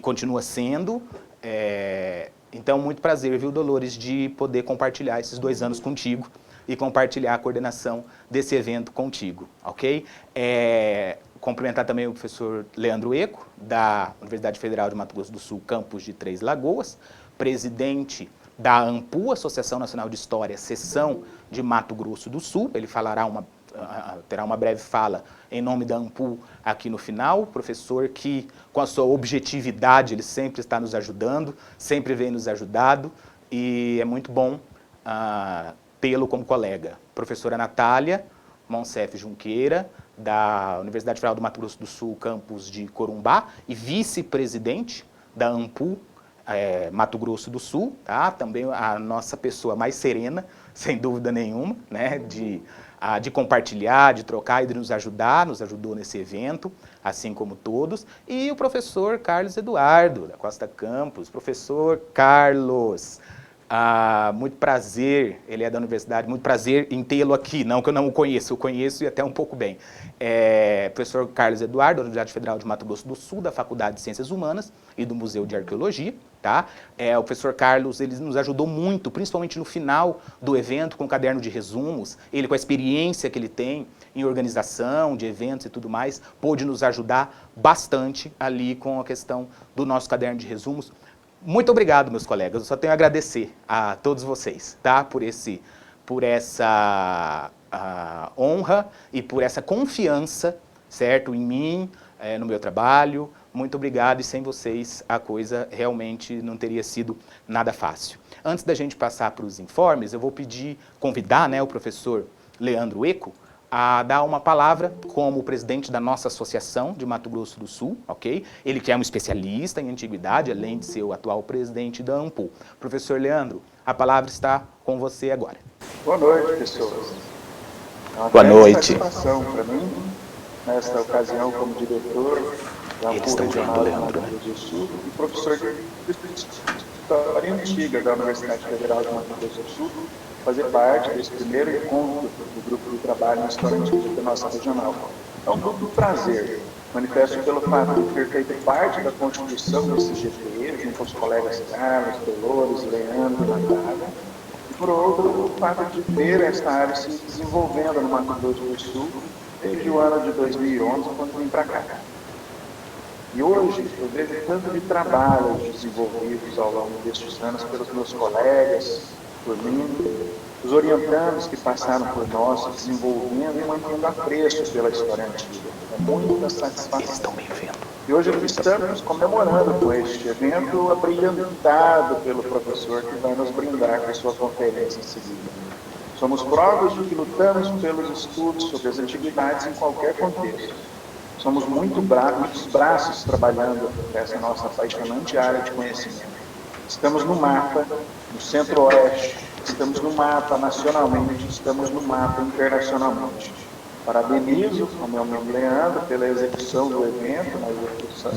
continua sendo. Então, muito prazer, viu, Dolores, de poder compartilhar esses 2 anos contigo e compartilhar a coordenação desse evento contigo, ok? Cumprimentar também o professor Leandro Eco, da Universidade Federal de Mato Grosso do Sul, campus de Três Lagoas, presidente da ANPU, Associação Nacional de História, seção de Mato Grosso do Sul. Ele terá uma breve fala em nome da ANPU aqui no final. Professor que, com a sua objetividade, ele sempre está nos ajudando, sempre vem nos ajudado, e é muito bom tê-lo como colega. Professora Natália Monsef Junqueira, da Universidade Federal do Mato Grosso do Sul, campus de Corumbá, e vice-presidente da ANPU, Mato Grosso do Sul, tá? Também a nossa pessoa mais serena, sem dúvida nenhuma, né? De compartilhar, de trocar e de nos ajudar, nos ajudou nesse evento, assim como todos. E o professor Carlos Eduardo, da Costa Campos. Professor Carlos, muito prazer, ele é da universidade, muito prazer em tê-lo aqui, não que eu não o conheço, eu conheço e até um pouco bem. Professor Carlos Eduardo, da Universidade Federal de Mato Grosso do Sul, da Faculdade de Ciências Humanas e do Museu de Arqueologia, tá? O professor Carlos, ele nos ajudou muito, principalmente no final do evento, com o caderno de resumos. Ele, com a experiência que ele tem em organização de eventos e tudo mais, pôde nos ajudar bastante ali com a questão do nosso caderno de resumos. Muito obrigado, meus colegas, eu só tenho a agradecer a todos vocês, tá? Por essa honra e por essa confiança, certo? Em mim, no meu trabalho. Muito obrigado, e sem vocês a coisa realmente não teria sido nada fácil. Antes da gente passar para os informes, eu vou convidar, né, o professor Leandro Eco a dar uma palavra como presidente da nossa associação de Mato Grosso do Sul, ok? Ele que é um especialista em antiguidade, além de ser o atual presidente da ANPU. Professor Leandro, a palavra está com você agora. Boa noite, pessoas. É uma boa noite. Satisfação para mim, nesta ocasião, como diretor da ANPU Regional do Mato Grosso do Sul e professor de História Antiga da Universidade Federal de Mato Grosso do Sul, fazer parte desse primeiro encontro do grupo de trabalho na História Antiga da nossa regional. É um duplo prazer. Manifesto pelo fato de ter feito parte da constituição desse GT, junto aos colegas Carlos, Dolores, Leandro, Natália, e por outro, o fato de ver esta área se desenvolvendo no Mato Grosso do Sul desde o ano de 2011, quando vim para cá. E hoje eu vejo tanto de trabalhos desenvolvidos ao longo destes anos pelos meus colegas, por mim, os orientandos que passaram por nós, desenvolvendo e mantendo apreço pela história antiga. É muita satisfação. Eles estão bem vendo. E hoje estamos comemorando com este evento abrilhantado pelo professor que vai nos brindar com a sua conferência em seguida. Somos provas de que lutamos pelos estudos sobre as antiguidades em qualquer contexto. Somos muitos braços trabalhando nessa nossa apaixonante área de conhecimento. Estamos no mapa, no centro-oeste, estamos no mapa nacionalmente, estamos no mapa internacionalmente. Parabenizo ao meu amigo Leandro pela execução do evento,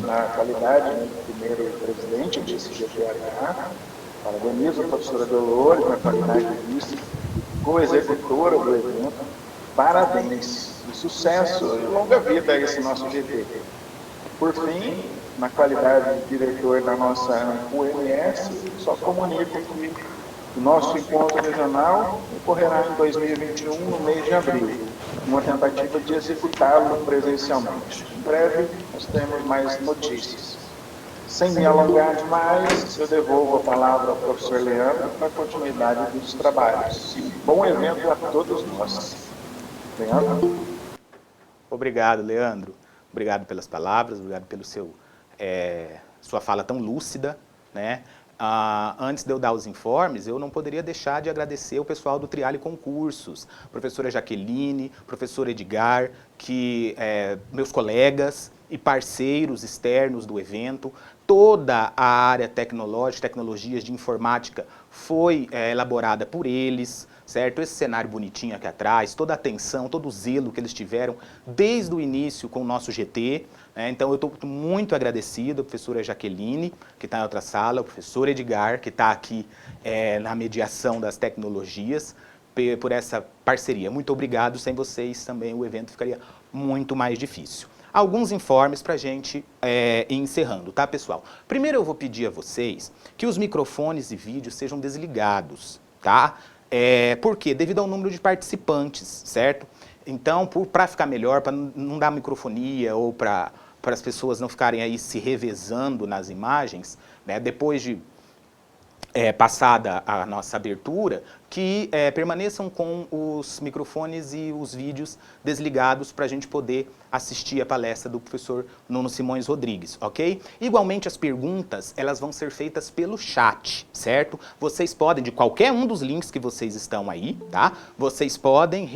na qualidade do primeiro presidente desse GPH. Parabenizo a professora Dolores na qualidade de vice co-executora do evento. Parabéns e sucesso e longa vida a esse nosso GT. Por fim, na qualidade de diretor da nossa UMS, só comunico que o nosso encontro regional ocorrerá em 2021, no mês de abril, uma tentativa de executá-lo presencialmente. Em breve, nós temos mais notícias. Sem me alongar demais, eu devolvo a palavra ao professor Leandro para a continuidade dos trabalhos. E bom evento a todos nós. Leandro? Obrigado, Leandro. Obrigado pelas palavras, obrigado pelo sua fala tão lúcida, né? Antes de eu dar os informes, eu não poderia deixar de agradecer o pessoal do Triale Concursos, professora Jaqueline, professor Edgar, meus colegas e parceiros externos do evento. Toda a área tecnológica, tecnologias de informática foi elaborada por eles, certo? Esse cenário bonitinho aqui atrás, toda a atenção, todo o zelo que eles tiveram desde o início com o nosso GT. Então, eu estou muito agradecido à professora Jaqueline, que está em outra sala, ao professor Edgar, que está aqui na mediação das tecnologias, por essa parceria. Muito obrigado, sem vocês também o evento ficaria muito mais difícil. alguns informes para a gente ir encerrando, tá, pessoal? Primeiro eu vou pedir a vocês que os microfones e vídeos sejam desligados, tá? Por quê? Devido ao número de participantes, certo? Então, para ficar melhor, para não dar microfonia ou para as pessoas não ficarem aí se revezando nas imagens, né, depois de passada a nossa abertura, que permaneçam com os microfones e os vídeos desligados para a gente poder assistir a palestra do professor Nuno Simões Rodrigues, ok? Igualmente, as perguntas, elas vão ser feitas pelo chat, certo? Vocês podem, de qualquer um dos links que vocês estão aí, tá? Vocês podem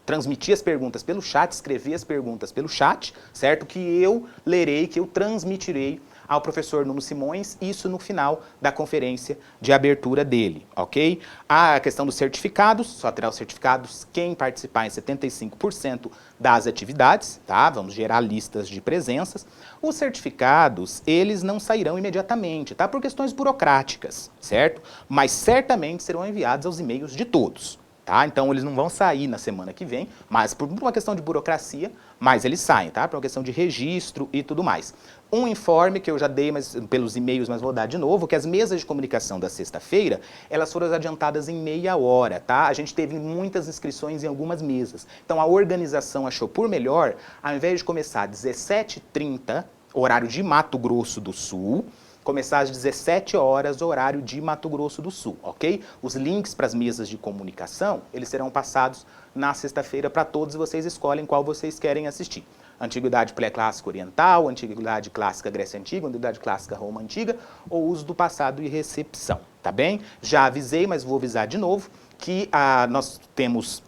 transmitir as perguntas pelo chat, escrever as perguntas pelo chat, certo? Que eu lerei, que eu transmitirei ao professor Nuno Simões, isso no final da conferência de abertura dele, ok? A questão dos certificados, só terá os certificados quem participar em 75% das atividades, tá? Vamos gerar listas de presenças. Os certificados, eles não sairão imediatamente, tá? Por questões burocráticas, certo? Mas certamente serão enviados aos e-mails de todos. Tá? Então, eles não vão sair na semana que vem, mas por uma questão de burocracia, mas eles saem, tá? Por uma questão de registro e tudo mais. Um informe que eu já dei pelos e-mails, mas vou dar de novo, que as mesas de comunicação da sexta-feira, elas foram adiantadas em meia hora, tá? A gente teve muitas inscrições em algumas mesas. Então, a organização achou por melhor, ao invés de começar às 17h30, horário de Mato Grosso do Sul, começar às 17 horas, horário de Mato Grosso do Sul, ok? Os links para as mesas de comunicação, eles serão passados na sexta-feira para todos e vocês escolhem qual vocês querem assistir. Antiguidade pré-clássica oriental, antiguidade clássica Grécia Antiga, antiguidade clássica Roma Antiga, ou uso do passado e recepção, tá bem? Já avisei, mas vou avisar de novo, que nós temos...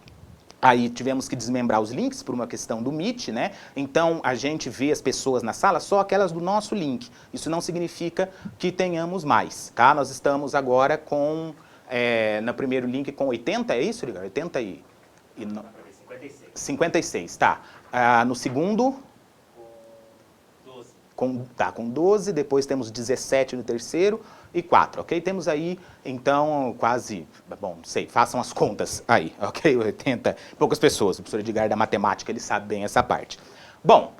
Aí tivemos que desmembrar os links por uma questão do Meet, né? Então, a gente vê as pessoas na sala só aquelas do nosso link. Isso não significa que tenhamos mais, tá? Nós estamos agora com, no primeiro link com 80, é isso, Ligar? 80 e... 56. 56, tá. No segundo... Com 12, depois temos 17 no terceiro e 4, ok? Temos aí, então, quase, bom, não sei, façam as contas aí, ok? 80, poucas pessoas, o professor Edgar da matemática, ele sabe bem essa parte. Bom,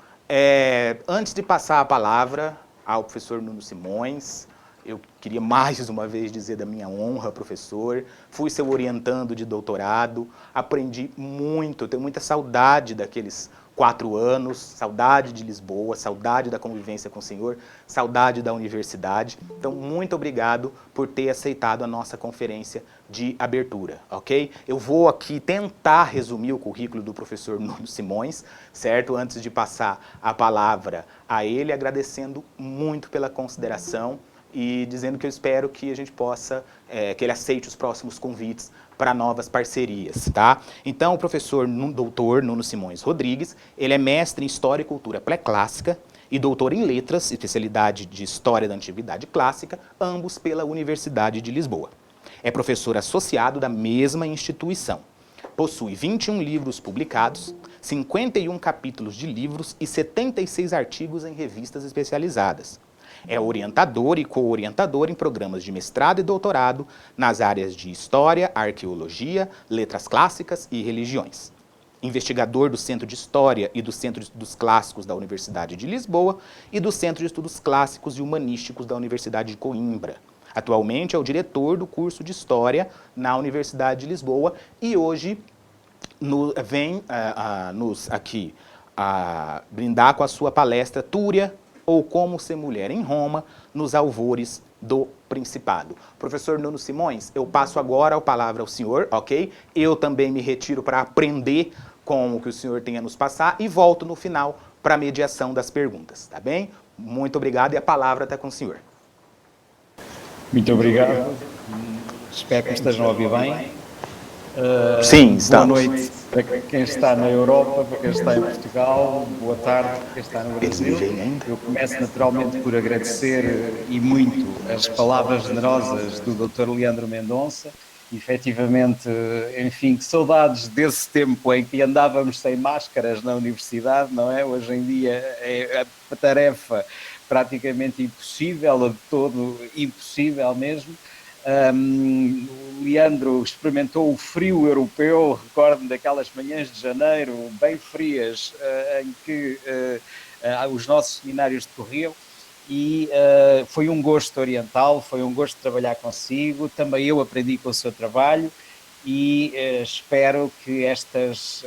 antes de passar a palavra ao professor Nuno Simões, eu queria mais uma vez dizer da minha honra, professor, fui seu orientando de doutorado, aprendi muito, tenho muita saudade daqueles 4 anos, saudade de Lisboa, saudade da convivência com o senhor, saudade da universidade. Então, muito obrigado por ter aceitado a nossa conferência de abertura, ok? Eu vou aqui tentar resumir o currículo do professor Nuno Simões, certo? Antes de passar a palavra a ele, agradecendo muito pela consideração e dizendo que eu espero que a gente possa, que ele aceite os próximos convites para novas parcerias, tá? Então, o professor doutor Nuno Simões Rodrigues, ele é mestre em História e Cultura Pré-Clássica e doutor em Letras, especialidade de História da Antiguidade Clássica, ambos pela Universidade de Lisboa. É professor associado da mesma instituição. Possui 21 livros publicados, 51 capítulos de livros e 76 artigos em revistas especializadas. É orientador e co-orientador em programas de mestrado e doutorado nas áreas de História, Arqueologia, Letras Clássicas e Religiões. Investigador do Centro de História e do Centro de Estudos Clássicos da Universidade de Lisboa e do Centro de Estudos Clássicos e Humanísticos da Universidade de Coimbra. Atualmente é o diretor do curso de História na Universidade de Lisboa e hoje vem nos aqui brindar com a sua palestra Túria, ou Como Ser Mulher em Roma, nos alvores do Principado. Professor Nuno Simões, eu passo agora a palavra ao senhor, ok? Eu também me retiro para aprender com o que o senhor tem a nos passar e volto no final para a mediação das perguntas, tá bem? Muito obrigado e a palavra está com o senhor. Muito obrigado. Espero que me estejam a ouvir bem. Sim, estamos. Boa noite para quem está na Europa, para quem está em Portugal, boa tarde para quem está no Brasil. Eu começo naturalmente por agradecer e muito as palavras generosas do Dr. Leandro Mendonça. Efetivamente, enfim, que saudades desse tempo em que andávamos sem máscaras na universidade, não é? Hoje em dia é a tarefa praticamente impossível, de todo impossível mesmo. O Leandro experimentou o frio europeu, recordo-me daquelas manhãs de janeiro bem frias em que os nossos seminários decorriam, e foi um gosto oriental, foi um gosto trabalhar consigo, também eu aprendi com o seu trabalho e espero que estas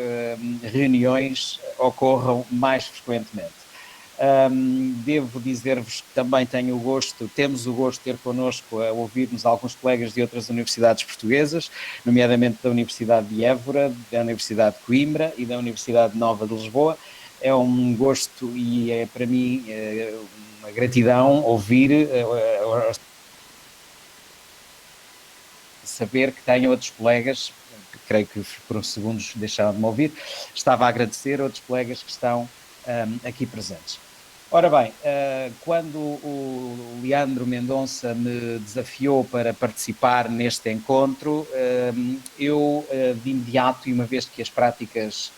reuniões ocorram mais frequentemente. Devo dizer-vos que também temos o gosto de ter connosco a ouvirmos alguns colegas de outras universidades portuguesas, nomeadamente da Universidade de Évora, da Universidade de Coimbra e da Universidade Nova de Lisboa. É um gosto e é para mim uma gratidão ouvir, saber que tenho outros colegas, creio que por uns segundos deixaram de me ouvir, estava a agradecer a outros colegas que estão aqui presentes. Ora bem, quando o Leandro Mendonça me desafiou para participar neste encontro, eu de imediato, e uma vez que as práticas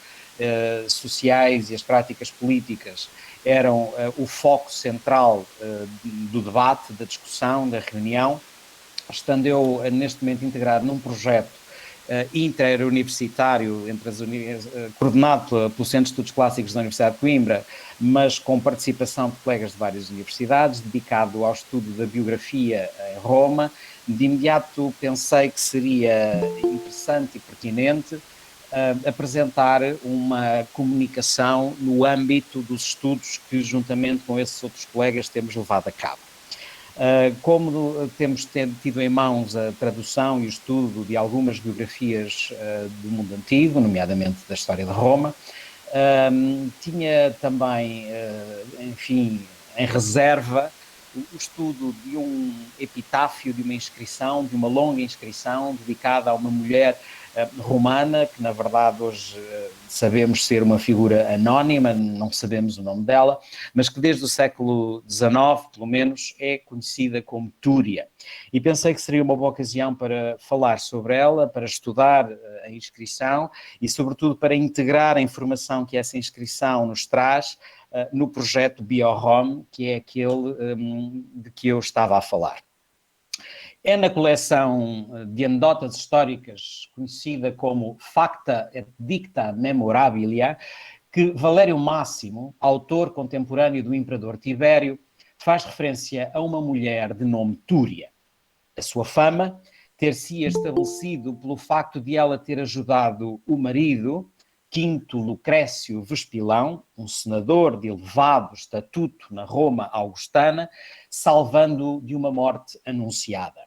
sociais e as práticas políticas eram o foco central do debate, da discussão, da reunião, estando eu neste momento integrado num projeto interuniversitário coordenado pelo Centro de Estudos Clássicos da Universidade de Coimbra, mas com participação de colegas de várias universidades, dedicado ao estudo da biografia em Roma. De imediato pensei que seria interessante e pertinente apresentar uma comunicação no âmbito dos estudos que, juntamente com esses outros colegas, temos levado a cabo. Como temos tido em mãos a tradução e o estudo de algumas biografias do mundo antigo, nomeadamente da história de Roma, tinha também, enfim, em reserva o estudo de um epitáfio, de uma inscrição, de uma longa inscrição dedicada a uma mulher romana, que na verdade hoje sabemos ser uma figura anónima, não sabemos o nome dela, mas que desde o século XIX, pelo menos, é conhecida como Túria. E pensei que seria uma boa ocasião para falar sobre ela, para estudar a inscrição e, sobretudo, para integrar a informação que essa inscrição nos traz no projeto BioRom, que é aquele de que eu estava a falar. É na coleção de anedotas históricas, conhecida como Facta et Dicta Memorabilia, que Valério Máximo, autor contemporâneo do imperador Tibério, faz referência a uma mulher de nome Túria. A sua fama ter-se estabelecido pelo facto de ela ter ajudado o marido, Quinto Lucrécio Vespilão, um senador de elevado estatuto na Roma augustana, salvando-o de uma morte anunciada.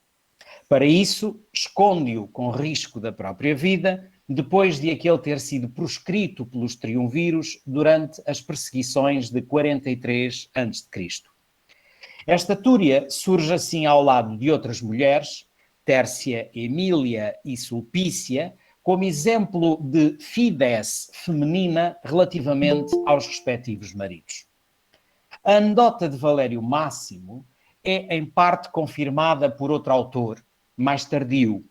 Para isso, esconde-o com risco da própria vida, depois de aquele ter sido proscrito pelos triunviros durante as perseguições de 43 a.C. Esta Túria surge assim ao lado de outras mulheres, Tércia, Emília e Sulpícia, como exemplo de fidez feminina relativamente aos respectivos maridos. A anedota de Valério Máximo é em parte confirmada por outro autor, mais tardio,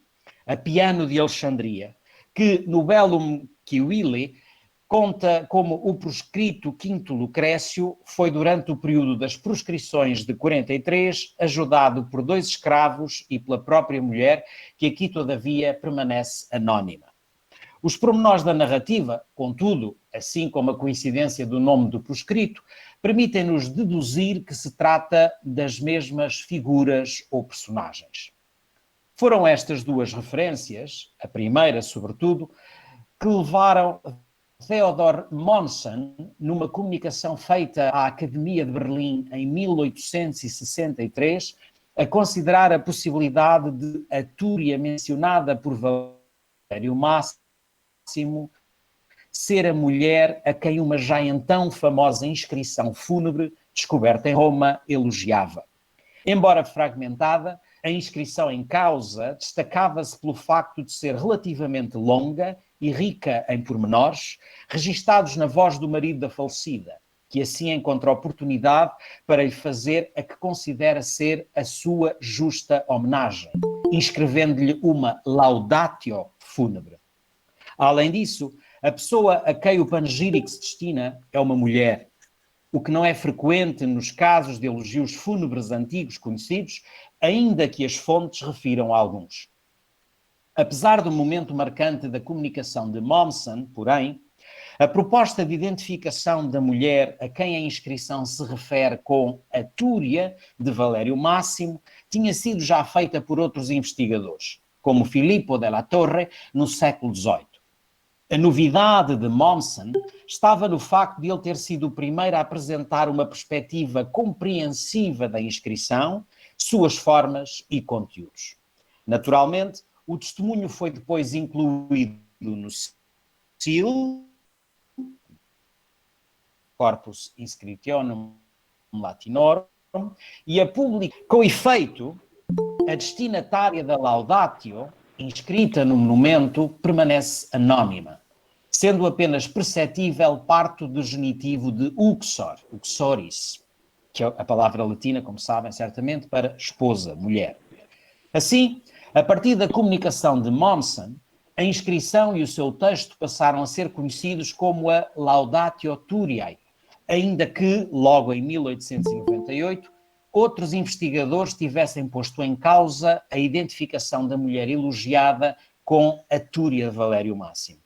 Apiano de Alexandria, que no Bellum Civilis conta como o proscrito Quinto Lucrécio foi durante o período das proscrições de 43 ajudado por 2 escravos e pela própria mulher, que aqui todavia permanece anónima. Os pormenores da narrativa, contudo, assim como a coincidência do nome do proscrito, permitem-nos deduzir que se trata das mesmas figuras ou personagens. Foram estas duas referências, a primeira sobretudo, que levaram Theodor Mommsen, numa comunicação feita à Academia de Berlim em 1863, a considerar a possibilidade de a Túria mencionada por Valério Máximo ser a mulher a quem uma já então famosa inscrição fúnebre descoberta em Roma elogiava. Embora fragmentada, a inscrição em causa destacava-se pelo facto de ser relativamente longa e rica em pormenores, registados na voz do marido da falecida, que assim encontra oportunidade para lhe fazer a que considera ser a sua justa homenagem, inscrevendo-lhe uma laudatio fúnebre. Além disso, a pessoa a quem o panegírico se destina é uma mulher, o que não é frequente nos casos de elogios fúnebres antigos conhecidos, ainda que as fontes refiram a alguns. Apesar do momento marcante da comunicação de Mommsen, porém, a proposta de identificação da mulher a quem a inscrição se refere com a Túria de Valério Máximo tinha sido já feita por outros investigadores, como Filippo della Torre, no século XVIII. A novidade de Mommsen estava no facto de ele ter sido o primeiro a apresentar uma perspectiva compreensiva da inscrição, suas formas e conteúdos. Naturalmente, o testemunho foi depois incluído no SIL, Corpus Inscriptionum Latinorum, e a público. Com efeito, a destinatária da Laudatio, inscrita no monumento, permanece anónima, sendo apenas perceptível parte do genitivo de uxor, uxoris, que é a palavra latina, como sabem certamente, para esposa, mulher. Assim, a partir da comunicação de Mommsen, a inscrição e o seu texto passaram a ser conhecidos como a Laudatio Turiae, ainda que, logo em 1898, outros investigadores tivessem posto em causa a identificação da mulher elogiada com a Túria de Valério Máximo.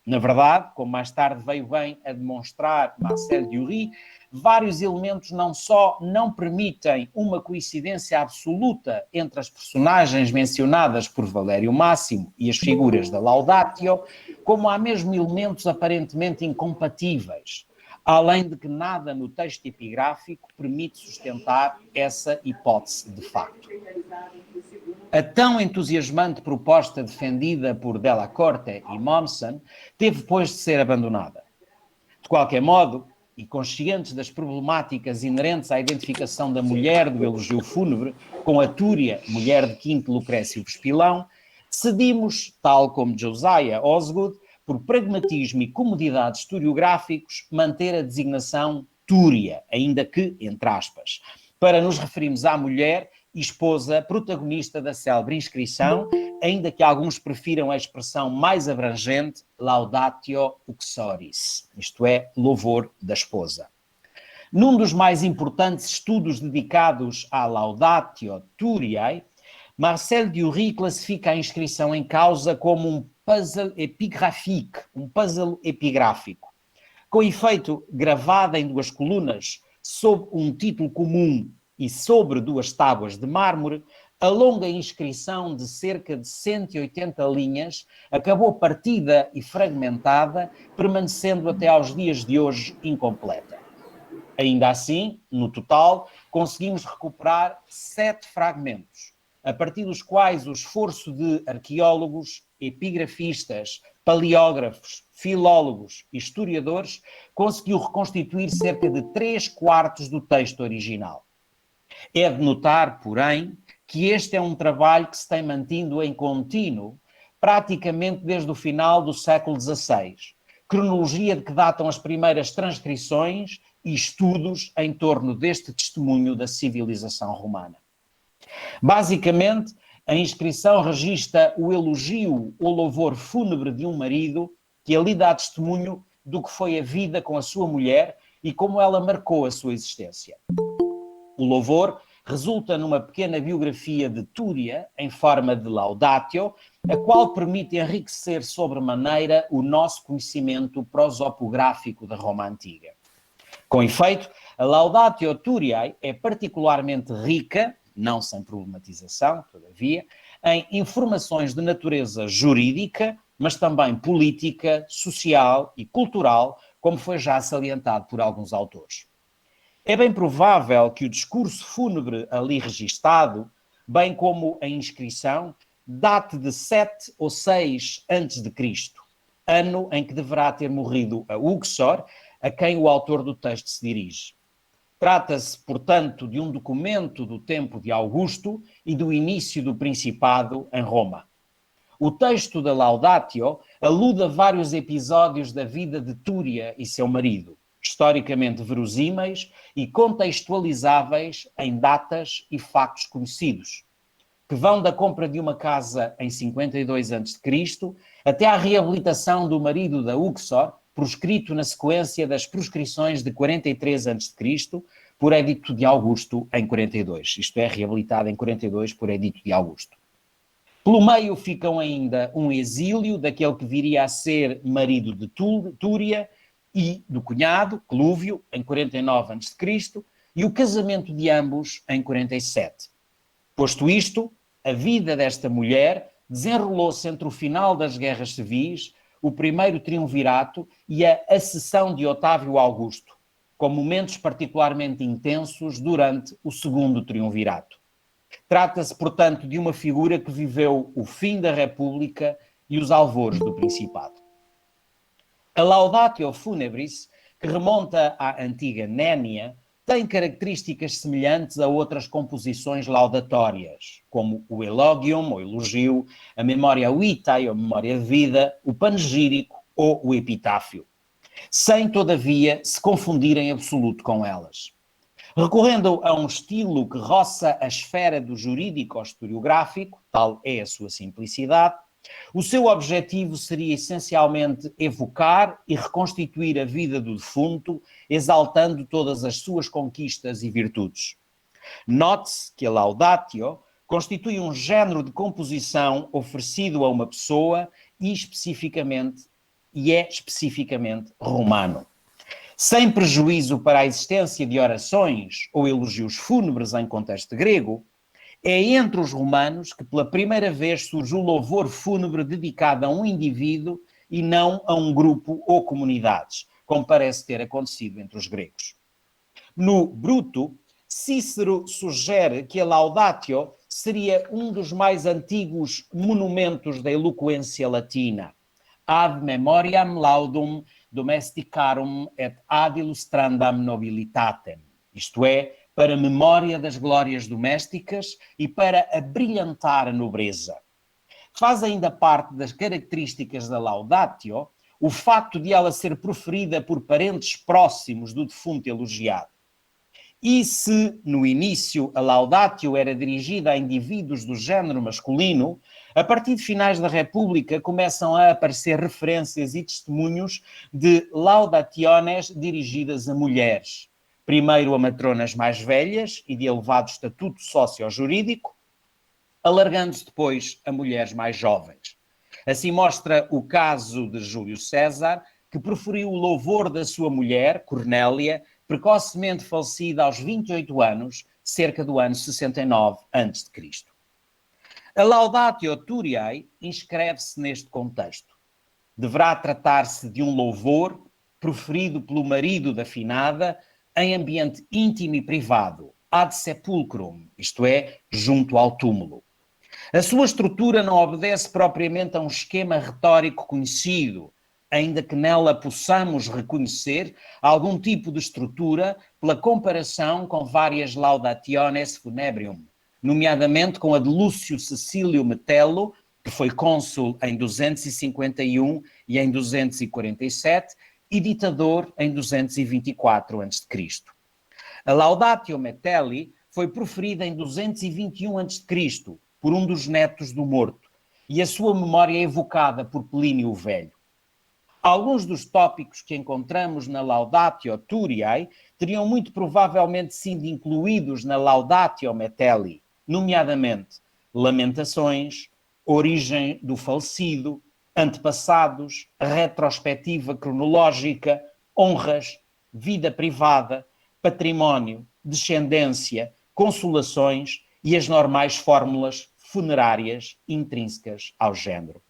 Na verdade, como mais tarde veio bem a demonstrar Marcel Dury, vários elementos não só não permitem uma coincidência absoluta entre as personagens mencionadas por Valério Máximo e as figuras da Laudatio, como há mesmo elementos aparentemente incompatíveis, além de que nada no texto epigráfico permite sustentar essa hipótese de facto. A tão entusiasmante proposta defendida por Della Corte e Mommsen teve, pois, de ser abandonada. De qualquer modo, e conscientes das problemáticas inerentes à identificação da mulher do elogio fúnebre com a Túria, mulher de Quinto Lucrécio Vespilão, decidimos, tal como Josiah Osgood, por pragmatismo e comodidade historiográficos, manter a designação Túria, ainda que, entre aspas, para nos referirmos à mulher e esposa protagonista da célebre inscrição, ainda que alguns prefiram a expressão mais abrangente Laudatio Uxoris, isto é, louvor da esposa. Num dos mais importantes estudos dedicados à Laudatio Turiae, Marcel Dury classifica a inscrição em causa como um puzzle epigráfico, com efeito gravada em duas colunas, sob um título comum e sobre duas tábuas de mármore, a longa inscrição de cerca de 180 linhas acabou partida e fragmentada, permanecendo até aos dias de hoje incompleta. Ainda assim, no total, conseguimos recuperar 7 fragmentos, a partir dos quais o esforço de arqueólogos, epigrafistas, paleógrafos, filólogos e historiadores conseguiu reconstituir cerca de 3/4 do texto original. É de notar, porém, que este é um trabalho que se tem mantido em contínuo praticamente desde o final do século XVI, cronologia de que datam as primeiras transcrições e estudos em torno deste testemunho da civilização romana. Basicamente, a inscrição registra o elogio ou louvor fúnebre de um marido que ali dá testemunho do que foi a vida com a sua mulher e como ela marcou a sua existência. O louvor resulta numa pequena biografia de Túria, em forma de laudatio, a qual permite enriquecer sobremaneira o nosso conhecimento prosopográfico da Roma Antiga. Com efeito, a Laudatio Turiae é particularmente rica, não sem problematização, todavia, em informações de natureza jurídica, mas também política, social e cultural, como foi já salientado por alguns autores. É bem provável que o discurso fúnebre ali registado, bem como a inscrição, date de 7 ou 6 a.C., ano em que deverá ter morrido a Uxor, a quem o autor do texto se dirige. Trata-se, portanto, de um documento do tempo de Augusto e do início do Principado em Roma. O texto da Laudatio alude a vários episódios da vida de Túria e seu marido, historicamente verosímeis e contextualizáveis em datas e factos conhecidos, que vão da compra de uma casa em 52 a.C. até à reabilitação do marido da Uxor proscrito na sequência das proscrições de 43 a.C., por edito de Augusto em 42. Isto é, reabilitado em 42 por edito de Augusto. Pelo meio ficam ainda um exílio daquele que viria a ser marido de Túria e do cunhado, Clúvio, em 49 a.C., e o casamento de ambos em 47. Posto isto, a vida desta mulher desenrolou-se entre o final das guerras civis, o primeiro triunvirato e a acessão de Otávio Augusto, com momentos particularmente intensos durante o segundo triunvirato. Trata-se, portanto, de uma figura que viveu o fim da República e os alvores do Principado. A Laudatio Funebris, que remonta à antiga Nénia, tem características semelhantes a outras composições laudatórias, como o Elogium, ou elogio, a Memoria Vitae, ou Memória de Vida, o Panegírico ou o Epitáfio, sem, todavia, se confundir em absoluto com elas. Recorrendo a um estilo que roça a esfera do jurídico-historiográfico, tal é a sua simplicidade, o seu objetivo seria essencialmente evocar e reconstituir a vida do defunto, exaltando todas as suas conquistas e virtudes. Note-se que a Laudatio constitui um género de composição oferecido a uma pessoa e é especificamente romano. Sem prejuízo para a existência de orações ou elogios fúnebres em contexto grego, é entre os romanos que pela primeira vez surge o louvor fúnebre dedicado a um indivíduo e não a um grupo ou comunidades, como parece ter acontecido entre os gregos. No Bruto, Cícero sugere que a Laudatio seria um dos mais antigos monumentos da eloquência latina. Ad memoriam laudum domesticarum et ad illustrandam nobilitatem. Isto é, para a memória das glórias domésticas e para abrilhantar a nobreza. Faz ainda parte das características da Laudatio o facto de ela ser proferida por parentes próximos do defunto elogiado. E se, no início, a Laudatio era dirigida a indivíduos do género masculino, a partir de finais da República começam a aparecer referências e testemunhos de laudationes dirigidas a mulheres. Primeiro a matronas mais velhas e de elevado estatuto socio-jurídico, alargando-se depois a mulheres mais jovens. Assim mostra o caso de Júlio César, que proferiu o louvor da sua mulher, Cornélia, precocemente falecida aos 28 anos, cerca do ano 69 a.C. A Laudatio Turiae inscreve-se neste contexto. Deverá tratar-se de um louvor proferido pelo marido da finada em ambiente íntimo e privado, ad sepulcrum, isto é, junto ao túmulo. A sua estrutura não obedece propriamente a um esquema retórico conhecido, ainda que nela possamos reconhecer algum tipo de estrutura pela comparação com várias laudationes funebrium, nomeadamente com a de Lúcio Cecílio Metelo, que foi cônsul em 251 e em 247, e ditador em 224 a.C. A Laudatio Metelli foi proferida em 221 a.C. por um dos netos do morto, e a sua memória é evocada por Plínio o Velho. Alguns dos tópicos que encontramos na Laudatio Turiae teriam muito provavelmente sido incluídos na Laudatio Metelli, nomeadamente lamentações, origem do falecido, antepassados, retrospectiva cronológica, honras, vida privada, património, descendência, consolações e as normais fórmulas funerárias intrínsecas ao género.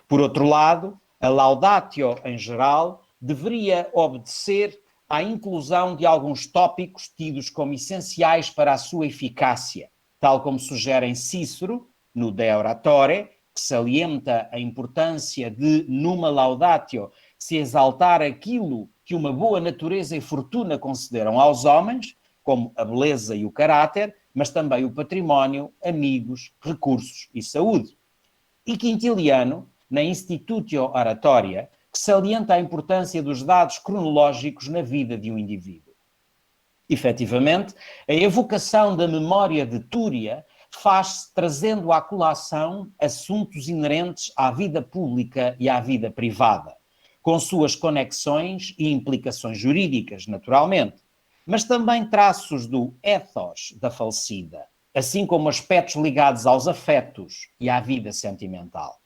Por outro lado, a Laudatio, em geral, deveria obedecer à inclusão de alguns tópicos tidos como essenciais para a sua eficácia, tal como sugerem Cícero, no De Oratore, que salienta a importância de, numa Laudatio, se exaltar aquilo que uma boa natureza e fortuna concederam aos homens, como a beleza e o caráter, mas também o património, amigos, recursos e saúde. E Quintiliano, na Institutio Oratoria, que salienta a importância dos dados cronológicos na vida de um indivíduo. Efetivamente, a evocação da memória de Túria faz-se trazendo à colação assuntos inerentes à vida pública e à vida privada, com suas conexões e implicações jurídicas, naturalmente, mas também traços do ethos da falecida, assim como aspectos ligados aos afetos e à vida sentimental.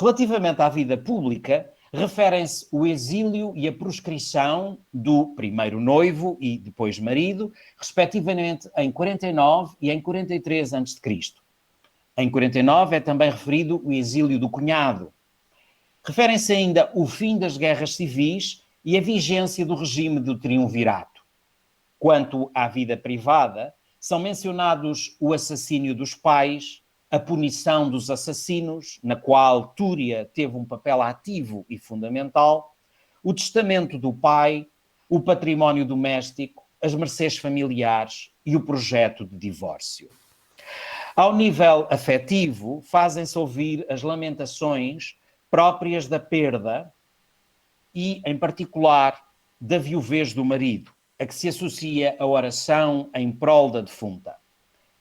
Relativamente à vida pública, referem-se o exílio e a proscrição do primeiro noivo e depois marido, respectivamente em 49 e em 43 a.C. Em 49 é também referido o exílio do cunhado. Referem-se ainda o fim das guerras civis e a vigência do regime do triunvirato. Quanto à vida privada, são mencionados o assassínio dos pais, a punição dos assassinos, na qual Túria teve um papel ativo e fundamental, o testamento do pai, o património doméstico, as mercês familiares e o projeto de divórcio. Ao nível afetivo, fazem-se ouvir as lamentações próprias da perda e, em particular, da viuvez do marido, a que se associa a oração em prol da defunta.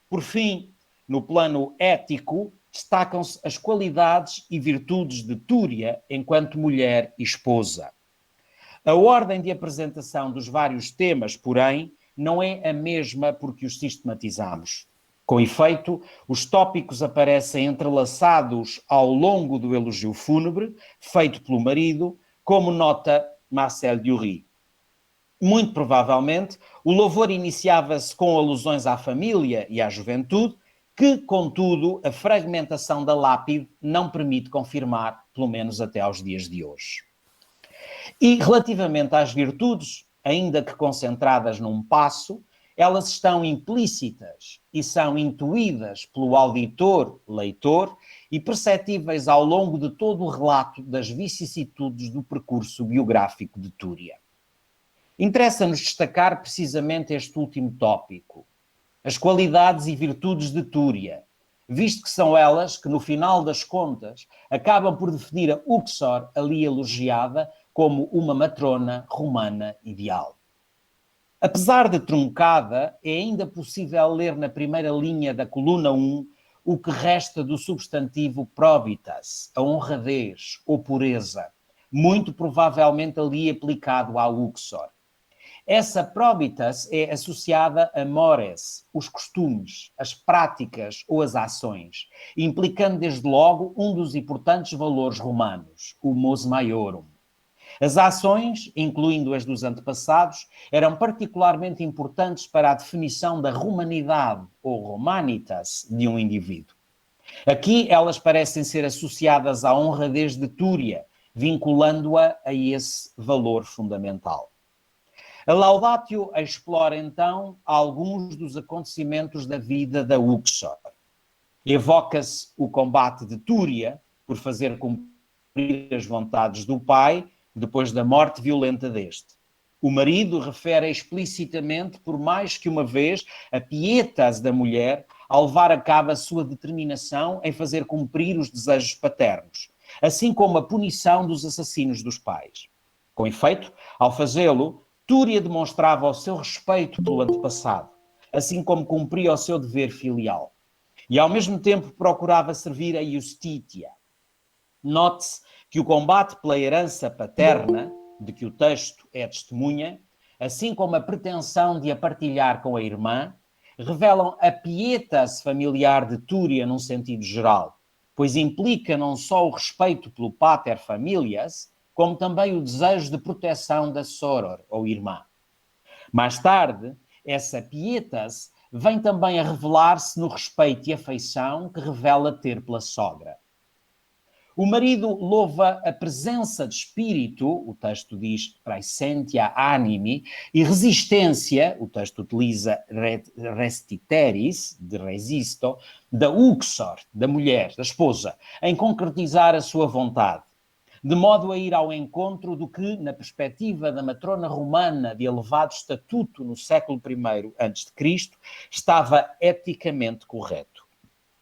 Por fim, no plano ético, destacam-se as qualidades e virtudes de Túria enquanto mulher e esposa. A ordem de apresentação dos vários temas, porém, não é a mesma porque os sistematizamos. Com efeito, os tópicos aparecem entrelaçados ao longo do elogio fúnebre, feito pelo marido, como nota Marcel Dury. Muito provavelmente, o louvor iniciava-se com alusões à família e à juventude, que, contudo, a fragmentação da lápide não permite confirmar, pelo menos até aos dias de hoje. E, relativamente às virtudes, ainda que concentradas num passo, elas estão implícitas e são intuídas pelo auditor, leitor, e perceptíveis ao longo de todo o relato das vicissitudes do percurso biográfico de Túria. Interessa-nos destacar precisamente este último tópico, as qualidades e virtudes de Túria, visto que são elas que, no final das contas, acabam por definir a Uxor, ali elogiada, como uma matrona romana ideal. Apesar de truncada, é ainda possível ler na primeira linha da coluna 1 o que resta do substantivo probitas, a honradez ou pureza, muito provavelmente ali aplicado à Uxor. Essa probitas é associada a mores, os costumes, as práticas ou as ações, implicando desde logo um dos importantes valores romanos, o mos maiorum. As ações, incluindo as dos antepassados, eram particularmente importantes para a definição da romanidade ou romanitas de um indivíduo. Aqui elas parecem ser associadas à honradez de Túria, vinculando-a a esse valor fundamental. A Laudatio explora então alguns dos acontecimentos da vida da Uxor. Evoca-se o combate de Túria por fazer cumprir as vontades do pai depois da morte violenta deste. O marido refere explicitamente, por mais que uma vez, a pietas da mulher ao levar a cabo a sua determinação em fazer cumprir os desejos paternos, assim como a punição dos assassinos dos pais. Com efeito, ao fazê-lo, Túria demonstrava o seu respeito pelo antepassado, assim como cumpria o seu dever filial. E ao mesmo tempo procurava servir a Justitia. Note-se que o combate pela herança paterna, de que o texto é testemunha, assim como a pretensão de a partilhar com a irmã, revelam a pietas familiar de Túria num sentido geral, pois implica não só o respeito pelo pater familias, como também o desejo de proteção da soror, ou irmã. Mais tarde, essa pietas vem também a revelar-se no respeito e afeição que revela ter pela sogra. O marido louva a presença de espírito, o texto diz praesentia animi, e resistência, o texto utiliza restiteris, de resisto, da Uxor, da mulher, da esposa, em concretizar a sua vontade, de modo a ir ao encontro do que, na perspectiva da matrona romana de elevado estatuto no século I a.C., estava eticamente correto.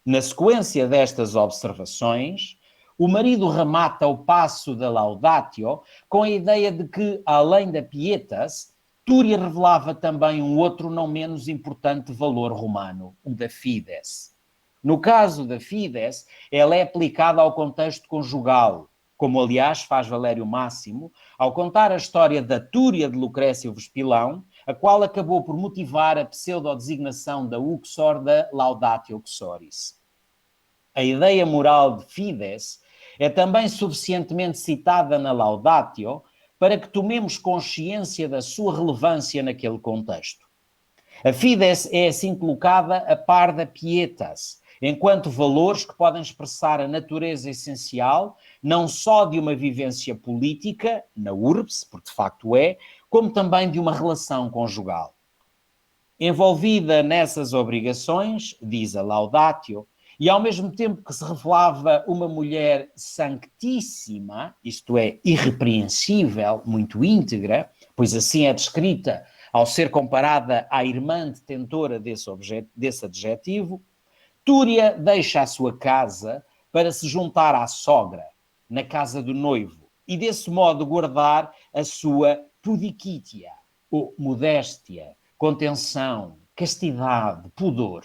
Na sequência destas observações, o marido remata o passo da Laudatio com a ideia de que, além da pietas, Túria revelava também um outro não menos importante valor romano, o da fides. No caso da fides, ela é aplicada ao contexto conjugal, como aliás faz Valério Máximo, ao contar a história da Túria de Lucrécio Vespilão, a qual acabou por motivar a pseudo-designação da Uxor da Laudatio Uxoris. A ideia moral de Fides é também suficientemente citada na Laudatio para que tomemos consciência da sua relevância naquele contexto. A Fides é assim colocada a par da Pietas, enquanto valores que podem expressar a natureza essencial não só de uma vivência política, na urbs, porque de facto é, como também de uma relação conjugal. Envolvida nessas obrigações, diz a Laudatio, e ao mesmo tempo que se revelava uma mulher sanctíssima, isto é, irrepreensível, muito íntegra, pois assim é descrita ao ser comparada à irmã detentora desse adjetivo, Túria deixa a sua casa para se juntar à sogra, na casa do noivo, e desse modo guardar a sua pudiquitia, ou modéstia, contenção, castidade, pudor.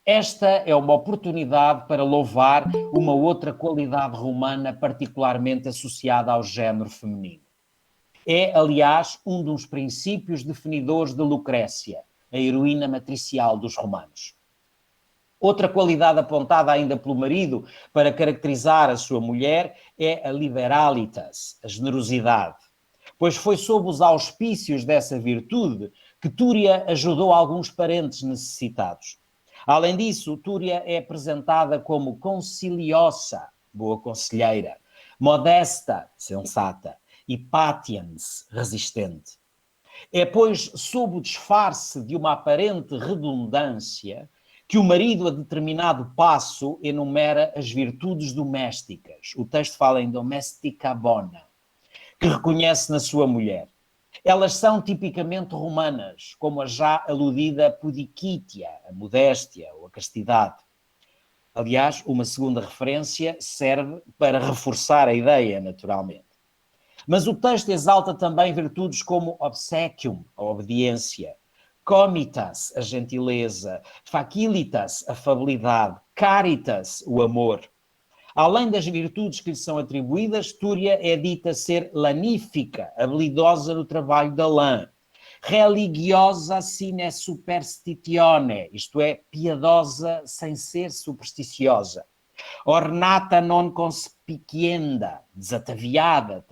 Esta é uma oportunidade para louvar uma outra qualidade romana particularmente associada ao género feminino. É, aliás, um dos princípios definidores de Lucrécia, a heroína matricial dos romanos. Outra qualidade apontada ainda pelo marido para caracterizar a sua mulher é a liberalitas, a generosidade, pois foi sob os auspícios dessa virtude que Túria ajudou alguns parentes necessitados. Além disso, Túria é apresentada como conciliosa, boa conselheira, modesta, sensata, e patiens, resistente. É, pois, sob o disfarce de uma aparente redundância que o marido, a determinado passo, enumera as virtudes domésticas. O texto fala em domestica bona, que reconhece na sua mulher. Elas são tipicamente romanas, como a já aludida pudiquitia, a modéstia ou a castidade. Aliás, uma segunda referência serve para reforçar a ideia, naturalmente. Mas o texto exalta também virtudes como obsequium, a obediência, comitas, a gentileza, facilitas, a afabilidade, caritas, o amor. Além das virtudes que lhe são atribuídas, Túria é dita ser lanífica, habilidosa no trabalho da lã, religiosa sine superstitione, isto é, piedosa sem ser supersticiosa, ornata non conspicienda, desataviada,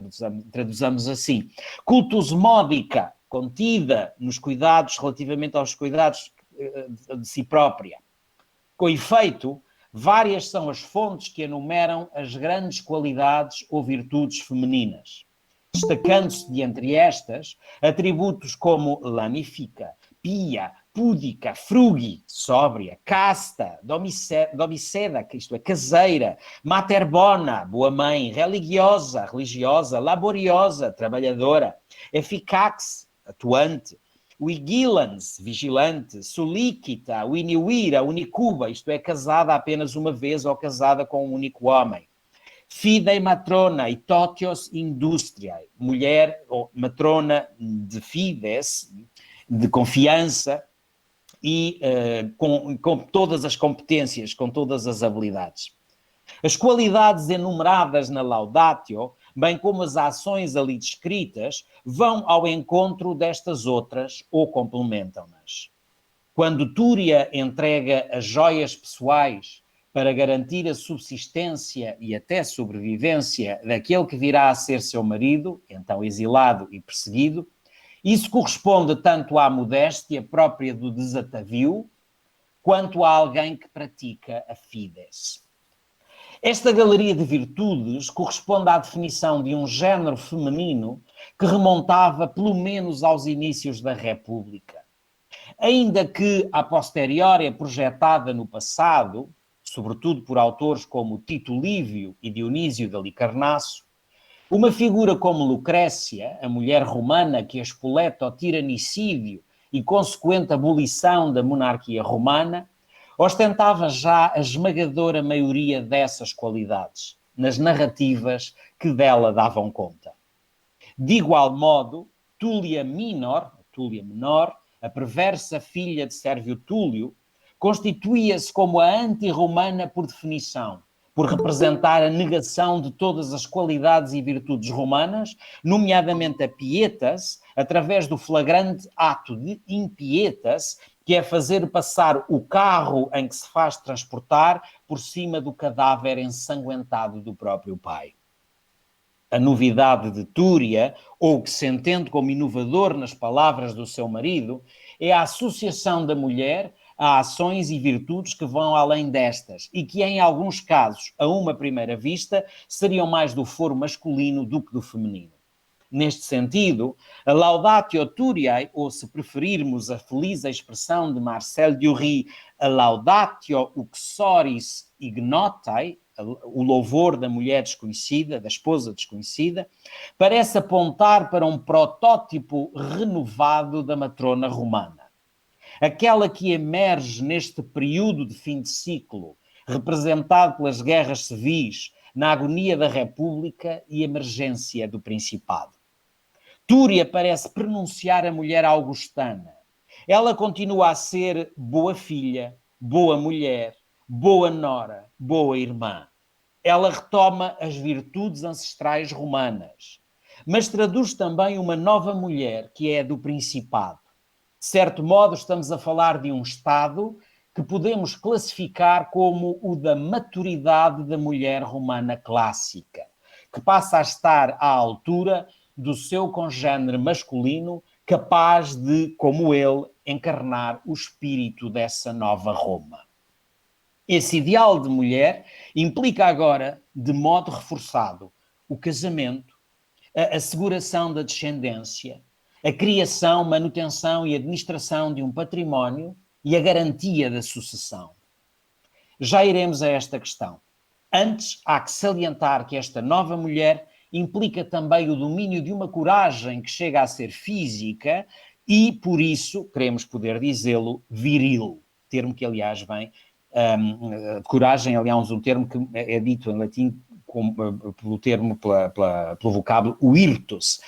traduzamos assim, cultus modica, contida nos cuidados relativamente aos cuidados de si própria. Com efeito, várias são as fontes que enumeram as grandes qualidades ou virtudes femininas, destacando-se de entre estas atributos como lanifica, pia, púdica, frugi, sóbria, casta, domiceda, isto é, caseira, mater bona, boa mãe, religiosa, laboriosa, trabalhadora, efficax, atuante, vigilans, vigilante, solíquita, winiwira, unicuba, isto é, casada apenas uma vez ou casada com um único homem. Fidei matrona e totios industriae, mulher ou matrona de fides, de confiança e com todas as competências, com todas as habilidades. As qualidades enumeradas na Laudatio, bem como as ações ali descritas, vão ao encontro destas outras ou complementam-nas. Quando Túria entrega as joias pessoais para garantir a subsistência e até sobrevivência daquele que virá a ser seu marido, então exilado e perseguido, isso corresponde tanto à modéstia própria do desatavio, quanto a alguém que pratica a fides. Esta galeria de virtudes corresponde à definição de um género feminino que remontava pelo menos aos inícios da República. Ainda que a posteriori é projetada no passado, sobretudo por autores como Tito Livio e Dionísio de Halicarnasso, uma figura como Lucrécia, a mulher romana que espoleta o tiranicídio e consequente abolição da monarquia romana, ostentava já a esmagadora maioria dessas qualidades, nas narrativas que dela davam conta. De igual modo, Túlia Menor, a perversa filha de Sérvio Túlio, constituía-se como a anti-romana por definição, por representar a negação de todas as qualidades e virtudes romanas, nomeadamente a pietas, através do flagrante ato de impietas, que é fazer passar o carro em que se faz transportar por cima do cadáver ensanguentado do próprio pai. A novidade de Túria, ou o que se entende como inovador nas palavras do seu marido, é a associação da mulher a ações e virtudes que vão além destas e que, em alguns casos, a uma primeira vista, seriam mais do foro masculino do que do feminino. Neste sentido, a Laudatio Turiae, ou se preferirmos a feliz expressão de Marcel Dury, a Laudatio Uxoris Ignotae, o louvor da mulher desconhecida, da esposa desconhecida, parece apontar para um protótipo renovado da matrona romana. Aquela que emerge neste período de fim de ciclo, representado pelas guerras civis, na agonia da República e emergência do Principado. Túria parece pronunciar a mulher augustana. Ela continua a ser boa filha, boa mulher, boa nora, boa irmã. Ela retoma as virtudes ancestrais romanas, mas traduz também uma nova mulher, que é a do Principado. De certo modo, estamos a falar de um estado que podemos classificar como o da maturidade da mulher romana clássica, que passa a estar à altura do seu congénere masculino, capaz de, como ele, encarnar o espírito dessa nova Roma. Esse ideal de mulher implica agora, de modo reforçado, o casamento, a asseguração da descendência, a criação, manutenção e administração de um património e a garantia da sucessão. Já iremos a esta questão. Antes, há que salientar que esta nova mulher implica também o domínio de uma coragem que chega a ser física e, por isso, queremos poder dizê-lo, viril. Termo que, aliás, vem... coragem, aliás, um termo que é dito em latim pelo vocábulo virtus,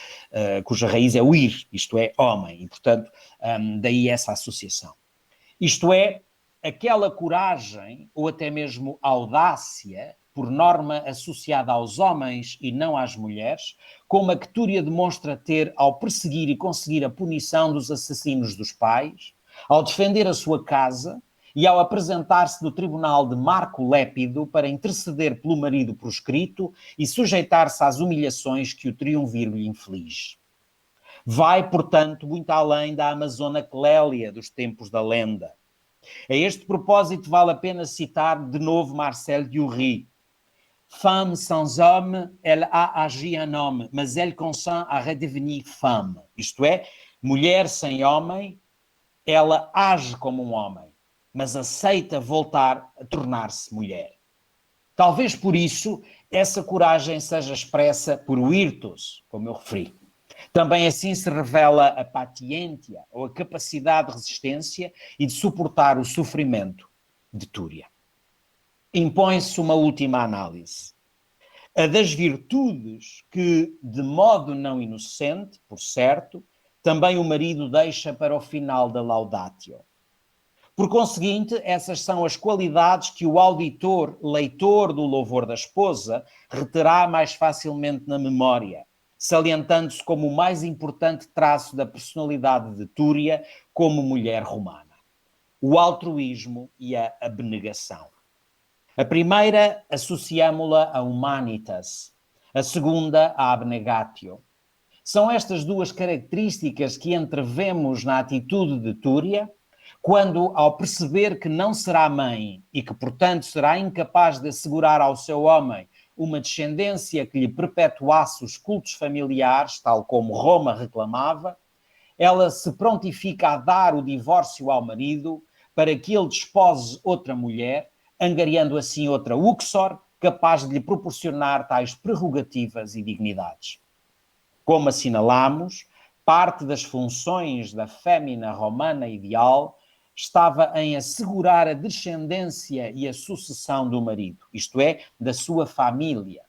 cuja raiz é vir, isto é, homem, e, portanto, daí essa associação. Isto é, aquela coragem, ou até mesmo audácia, por norma associada aos homens e não às mulheres, como a que Túria demonstra ter ao perseguir e conseguir a punição dos assassinos dos pais, ao defender a sua casa e ao apresentar-se no tribunal de Marco Lépido para interceder pelo marido proscrito e sujeitar-se às humilhações que o triunviro lhe inflige. Vai, portanto, muito além da Amazona Clélia dos tempos da lenda. A este propósito vale a pena citar de novo Marcel Dury. Femme sans homme, elle a agi un homme, mas elle consent à redevenir femme. Isto é, mulher sem homem, ela age como um homem, mas aceita voltar a tornar-se mulher. Talvez por isso essa coragem seja expressa por virtus, como eu referi. Também assim se revela a patientia, ou a capacidade de resistência e de suportar o sofrimento de Túria. Impõe-se uma última análise. A das virtudes que, de modo não inocente, por certo, também o marido deixa para o final da Laudatio. Por conseguinte, essas são as qualidades que o auditor, leitor do louvor da esposa, reterá mais facilmente na memória, salientando-se como o mais importante traço da personalidade de Túria como mulher romana: o altruísmo e a abnegação. A primeira associámo-la a humanitas, a segunda a abnegatio. São estas duas características que entrevemos na atitude de Túria, quando, ao perceber que não será mãe e que, portanto, será incapaz de assegurar ao seu homem uma descendência que lhe perpetuasse os cultos familiares, tal como Roma reclamava, ela se prontifica a dar o divórcio ao marido para que ele despose outra mulher, angariando assim outra Uxor, capaz de lhe proporcionar tais prerrogativas e dignidades. Como assinalamos, parte das funções da fémina romana ideal estava em assegurar a descendência e a sucessão do marido, isto é, da sua família,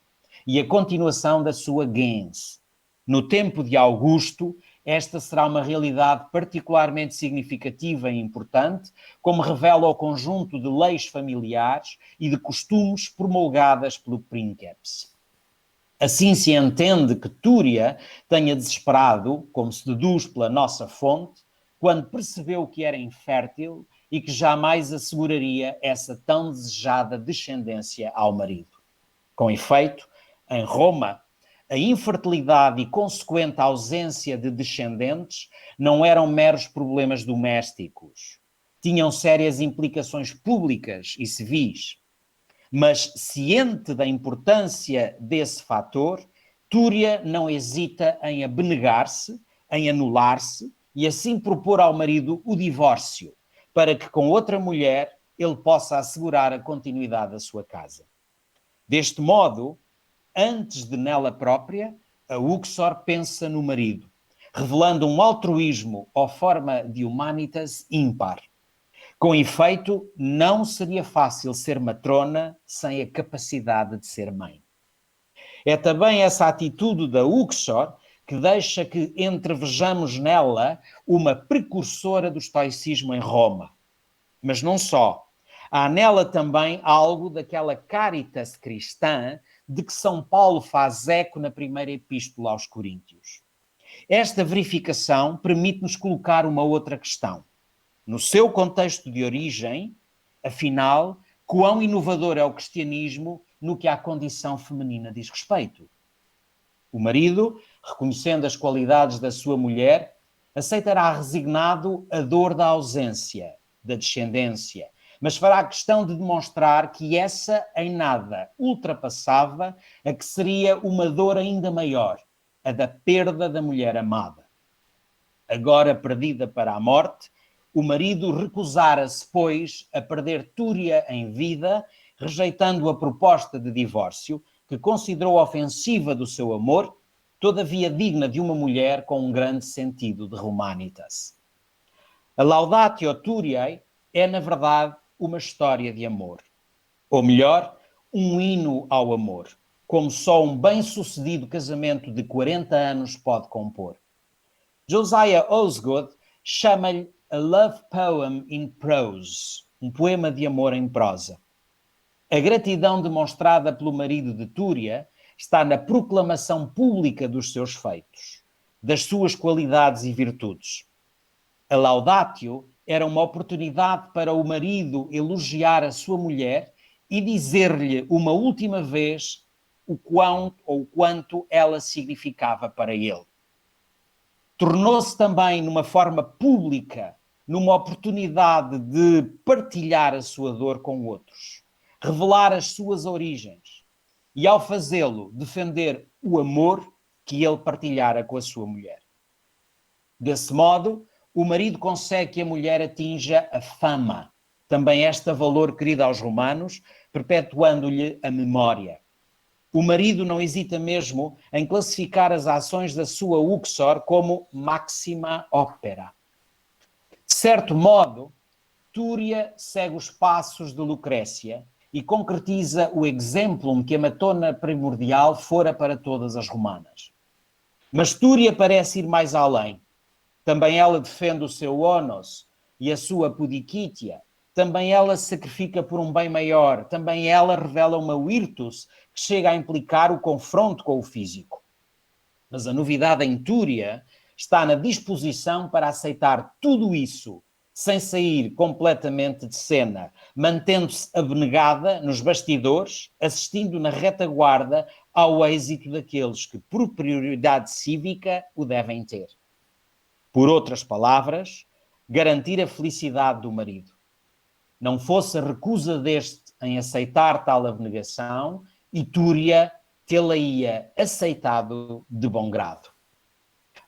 e a continuação da sua gens. No tempo de Augusto, esta será uma realidade particularmente significativa e importante, como revela o conjunto de leis familiares e de costumes promulgadas pelo Princeps. Assim se entende que Túria tenha desesperado, como se deduz pela nossa fonte, quando percebeu que era infértil e que jamais asseguraria essa tão desejada descendência ao marido. Com efeito, em Roma, a infertilidade e consequente ausência de descendentes não eram meros problemas domésticos. Tinham sérias implicações públicas e civis. Mas, ciente da importância desse fator, Túria não hesita em abnegar-se, em anular-se e assim propor ao marido o divórcio, para que com outra mulher ele possa assegurar a continuidade da sua casa. Deste modo, antes de nela própria, a Uxor pensa no marido, revelando um altruísmo ou forma de humanitas ímpar. Com efeito, não seria fácil ser matrona sem a capacidade de ser mãe. É também essa atitude da Uxor que deixa que entrevejamos nela uma precursora do estoicismo em Roma. Mas não só. Há nela também algo daquela caritas cristã de que São Paulo faz eco na primeira epístola aos Coríntios. Esta verificação permite-nos colocar uma outra questão. No seu contexto de origem, afinal, quão inovador é o cristianismo no que à condição feminina diz respeito? O marido, reconhecendo as qualidades da sua mulher, aceitará resignado a dor da ausência, da descendência, mas fará questão de demonstrar que essa em nada ultrapassava a que seria uma dor ainda maior, a da perda da mulher amada. Agora perdida para a morte, o marido recusara-se, pois, a perder Túria em vida, rejeitando a proposta de divórcio, que considerou ofensiva do seu amor, todavia digna de uma mulher com um grande sentido de humanitas. A Laudatio Turiae é, na verdade, uma história de amor. Ou melhor, um hino ao amor, como só um bem-sucedido casamento de 40 anos pode compor. Josiah Osgood chama-lhe A Love Poem in Prose, um poema de amor em prosa. A gratidão demonstrada pelo marido de Túria está na proclamação pública dos seus feitos, das suas qualidades e virtudes. A Laudatio era uma oportunidade para o marido elogiar a sua mulher e dizer-lhe uma última vez o quanto ela significava para ele. Tornou-se também, numa forma pública, numa oportunidade de partilhar a sua dor com outros, revelar as suas origens e, ao fazê-lo, defender o amor que ele partilhara com a sua mulher. Desse modo, o marido consegue que a mulher atinja a fama, também esta valor querido aos romanos, perpetuando-lhe a memória. O marido não hesita mesmo em classificar as ações da sua Uxor como maxima opera. De certo modo, Túria segue os passos de Lucrécia e concretiza o exemplo que a matona primordial fora para todas as romanas. Mas Túria parece ir mais além. Também ela defende o seu onos e a sua pudiquitia. Também ela se sacrifica por um bem maior. Também ela revela uma virtus que chega a implicar o confronto com o físico. Mas a novidade em Túria está na disposição para aceitar tudo isso, sem sair completamente de cena, mantendo-se abnegada nos bastidores, assistindo na retaguarda ao êxito daqueles que, por prioridade cívica, o devem ter. Por outras palavras, garantir a felicidade do marido. Não fosse a recusa deste em aceitar tal abnegação, e Túria tê-la-ia aceitado de bom grado.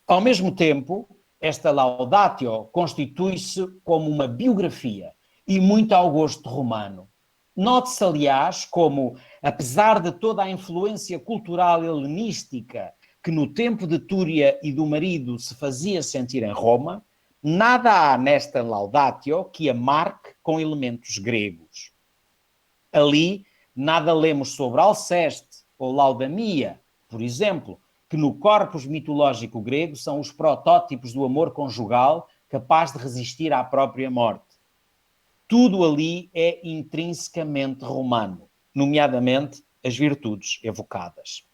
Ao mesmo tempo, esta Laudatio constitui-se como uma biografia e muito ao gosto romano. Note-se, aliás, como, apesar de toda a influência cultural helenística que no tempo de Túria e do marido se fazia sentir em Roma, nada há nesta Laudatio que a marque com elementos gregos. Ali, nada lemos sobre Alceste ou Laudamia, por exemplo, que no corpus mitológico grego são os protótipos do amor conjugal capaz de resistir à própria morte. Tudo ali é intrinsecamente romano, nomeadamente as virtudes evocadas.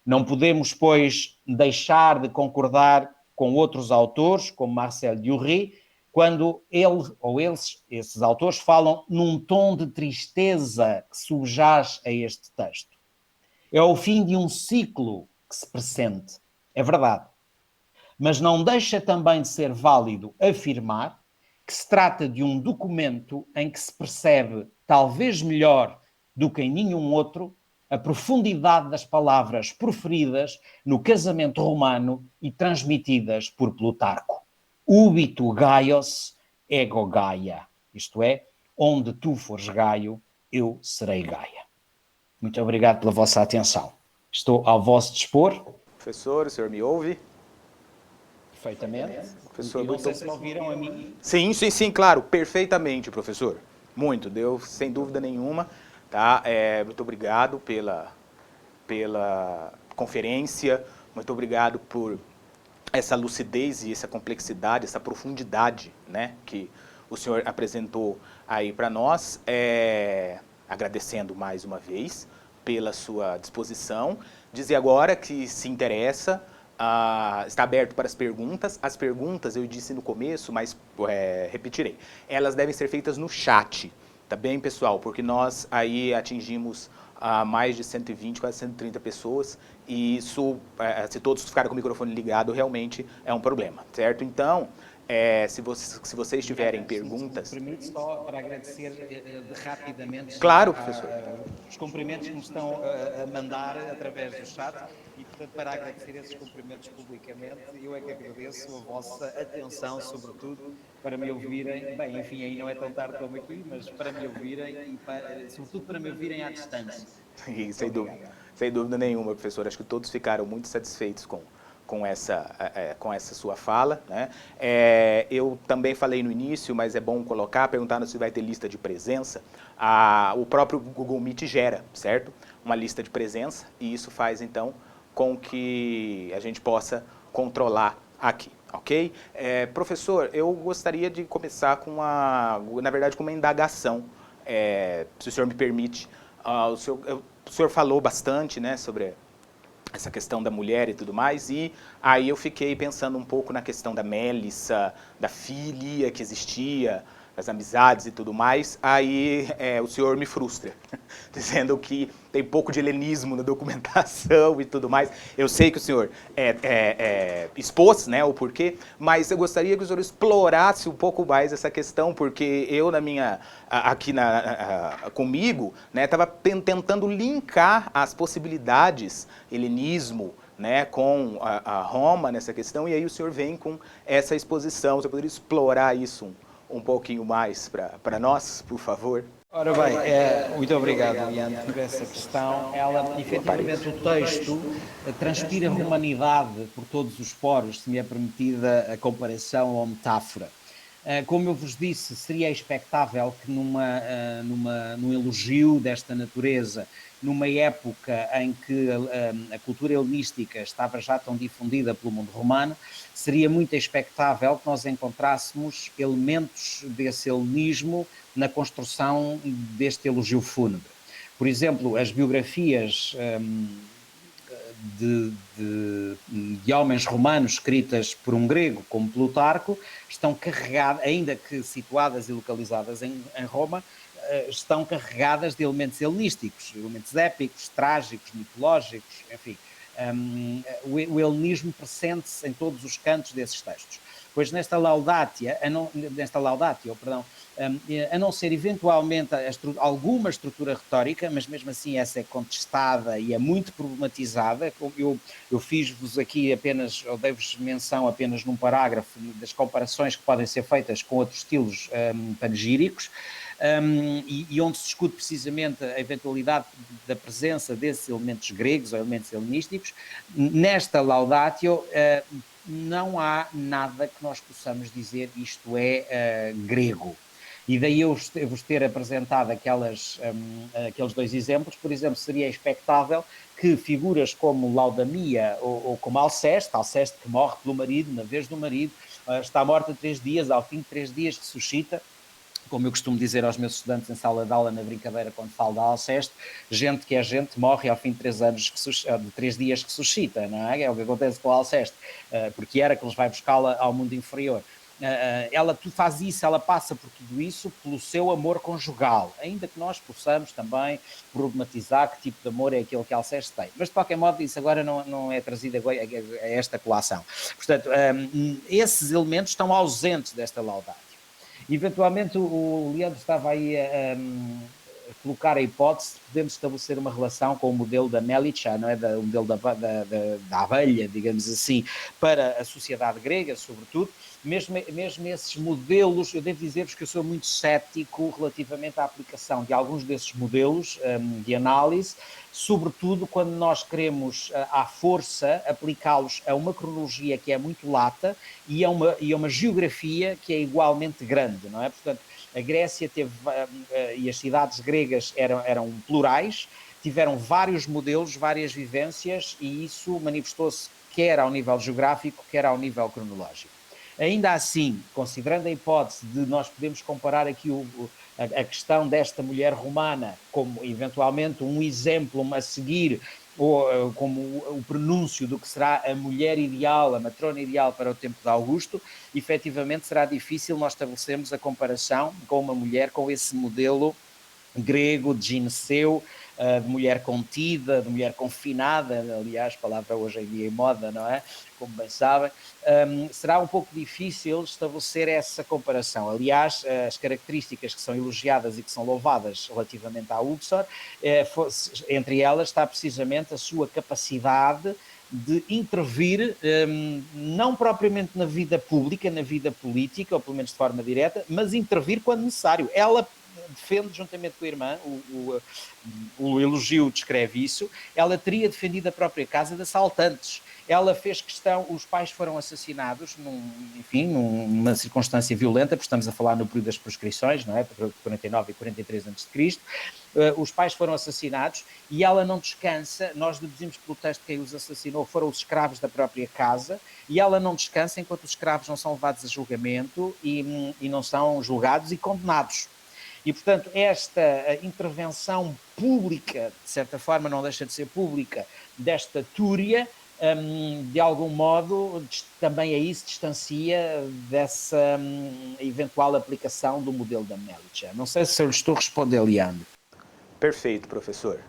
Não podemos, pois, deixar de concordar com outros autores, como Marcel Dury, quando ele ou esses autores falam num tom de tristeza que subjaz a este texto. É o fim de um ciclo que se pressente. É verdade. Mas não deixa também de ser válido afirmar que se trata de um documento em que se percebe, talvez melhor do que em nenhum outro, a profundidade das palavras proferidas no casamento romano e transmitidas por Plutarco. Ubi tu Gaios, ego Gaia. Isto é, onde tu fores Gaio, eu serei Gaia. Muito obrigado pela vossa atenção. Estou ao vosso dispor. Professor, o senhor me ouve? Perfeitamente. Professor, não sei se me ouviram a mim. Sim, claro, perfeitamente, professor. Muito, deu sem dúvida nenhuma. Tá? Muito obrigado pela conferência, muito obrigado por essa lucidez e essa complexidade, essa profundidade, né, que o senhor apresentou aí para nós. Agradecendo mais uma vez pela sua disposição. Dizer agora que se interessa, está aberto para as perguntas. As perguntas eu disse no começo, mas repetirei. Elas devem ser feitas no chat, tá bem, pessoal? Porque nós aí atingimos mais de 120, quase 130 pessoas, e isso, se todos ficarem com o microfone ligado, realmente é um problema, certo? Então, se vocês tiverem perguntas... Se me permite, só para agradecer rapidamente claro, professor. Os cumprimentos que me estão a mandar através do chat, e portanto para agradecer esses cumprimentos publicamente, eu é que agradeço a vossa atenção, sobretudo para me ouvirem, bem, enfim, aí não é tão tarde como aqui, mas para me ouvirem e sobretudo para me ouvirem à distância. Sim, sem dúvida nenhuma, professor. Acho que todos ficaram muito satisfeitos com essa sua fala, né? Eu também falei no início, mas é bom colocar, perguntando se vai ter lista de presença. O próprio Google Meet gera, certo? Uma lista de presença, e isso faz, então, com que a gente possa controlar aqui, ok? Professor, eu gostaria de começar com na verdade, com uma indagação, se o senhor me permite. O senhor falou bastante, né, sobre essa questão da mulher e tudo mais, e aí eu fiquei pensando um pouco na questão da Mélissa, da filia que existia, das amizades e tudo mais. Aí o senhor me frustra, dizendo que tem pouco de helenismo na documentação e tudo mais. Eu sei que o senhor expôs, né, o porquê, mas eu gostaria que o senhor explorasse um pouco mais essa questão, porque eu, comigo, né, estava tentando linkar as possibilidades helenismo, né, com a Roma nessa questão, e aí o senhor vem com essa exposição. Você poderia explorar isso um pouquinho mais para nós, por favor? Ora bem, muito obrigado, Ian, por essa questão. Ela, efetivamente, o texto transpira humanidade por todos os poros, se me é permitida a comparação ou metáfora. Como eu vos disse, seria expectável que num elogio desta natureza, numa época em que a cultura helenística estava já tão difundida pelo mundo romano, seria muito expectável que nós encontrássemos elementos desse helenismo na construção deste elogio fúnebre. Por exemplo, as biografias de homens romanos escritas por um grego como Plutarco estão carregadas, ainda que situadas e localizadas em Roma, estão carregadas de elementos helenísticos, elementos épicos, trágicos, mitológicos, enfim. O helenismo pressente-se em todos os cantos desses textos. Pois nesta Laudatio, a não ser eventualmente alguma estrutura retórica, mas mesmo assim essa é contestada e é muito problematizada. Eu fiz-vos aqui apenas, ou dei-vos menção apenas num parágrafo das comparações que podem ser feitas com outros estilos panegíricos, e onde se discute precisamente a eventualidade da presença desses elementos gregos ou elementos helenísticos. Nesta Laudatio não há nada que nós possamos dizer isto é grego. E daí eu vos ter apresentado aqueles 2 exemplos. Por exemplo, seria expectável que figuras como Laudamia ou como Alceste que morre pelo marido, na vez do marido, está morta 3 dias, ao fim de 3 dias ressuscita, como eu costumo dizer aos meus estudantes em sala de aula na brincadeira quando falo da Alceste, gente que é gente morre ao fim de 3 anos, de 3 dias ressuscita, não é? É o que acontece com a Alceste, porque Héracles vai buscá-la ao mundo inferior. Ela faz isso, ela passa por tudo isso pelo seu amor conjugal, ainda que nós possamos também problematizar que tipo de amor é aquele que Alceste tem. Mas de qualquer modo isso agora não é trazido a esta colação. Portanto, esses elementos estão ausentes desta Laudatio. Eventualmente o Leandro estava aí a colocar a hipótese de podermos estabelecer uma relação com o modelo da Melicha, não é? O modelo da abelha, digamos assim, para a sociedade grega, sobretudo. Mesmo esses modelos, eu devo dizer-vos que eu sou muito cético relativamente à aplicação de alguns desses modelos de análise, sobretudo quando nós queremos, à força, aplicá-los a uma cronologia que é muito lata e a uma geografia que é igualmente grande, não é? Portanto, a Grécia teve, e as cidades gregas eram plurais, tiveram vários modelos, várias vivências, e isso manifestou-se quer ao nível geográfico, quer ao nível cronológico. Ainda assim, considerando a hipótese de nós podermos comparar aqui a questão desta mulher romana como eventualmente um exemplo a seguir, ou como o prenúncio do que será a mulher ideal, a matrona ideal para o tempo de Augusto, efetivamente será difícil nós estabelecermos a comparação com uma mulher com esse modelo grego de gineceu, de mulher contida, de mulher confinada, aliás, palavra hoje em dia em moda, não é? Como bem sabem, será um pouco difícil estabelecer essa comparação. Aliás, as características que são elogiadas e que são louvadas relativamente à Luxor, entre elas está precisamente a sua capacidade de intervir, não propriamente na vida pública, na vida política, ou pelo menos de forma direta, mas intervir quando necessário. Ela defende, juntamente com a irmã, o elogio descreve isso, ela teria defendido a própria casa de assaltantes. Ela fez questão, os pais foram assassinados, numa circunstância violenta, porque estamos a falar no período das proscrições, não é? 49 e 43 a.C., os pais foram assassinados e ela não descansa. Nós deduzimos pelo texto que quem os assassinou foram os escravos da própria casa, e ela não descansa enquanto os escravos não são levados a julgamento e não são julgados e condenados. E, portanto, esta intervenção pública, de certa forma não deixa de ser pública, desta Túria, de algum modo, também aí se distancia dessa eventual aplicação do modelo da Melicha. Não sei se eu lhe estou a responder, Leandro. Perfeito, professor.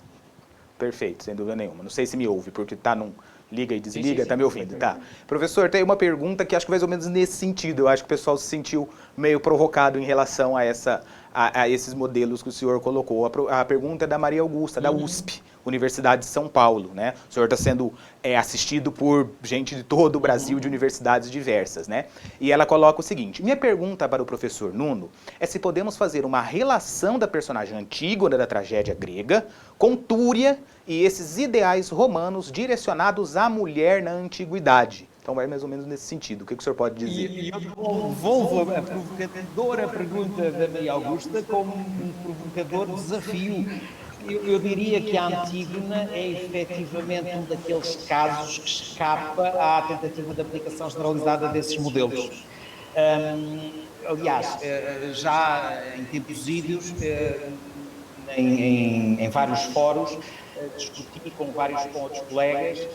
Perfeito, sem dúvida nenhuma. Não sei se me ouve, porque está num liga e desliga, está me ouvindo? Tá. Professor, tem uma pergunta que acho que mais ou menos nesse sentido. Eu acho que o pessoal se sentiu meio provocado em relação a esses modelos que o senhor colocou. A pergunta é da Maria Augusta, da USP, Universidade de São Paulo, né? O senhor está sendo assistido por gente de todo o Brasil, de universidades diversas, né? E ela coloca o seguinte: minha pergunta para o professor Nuno é se podemos fazer uma relação da personagem Antígona da tragédia grega com Túria e esses ideais romanos direcionados à mulher na antiguidade. Então vai mais ou menos nesse sentido. O que o senhor pode dizer? E eu devolvo a provocadora pergunta da Maria Augusta como um provocador desafio. Eu diria que a Antígona é efetivamente um daqueles casos que escapa à tentativa de aplicação generalizada desses modelos. Aliás, já em tempos ídolos, em vários fóruns, discuti com outros colegas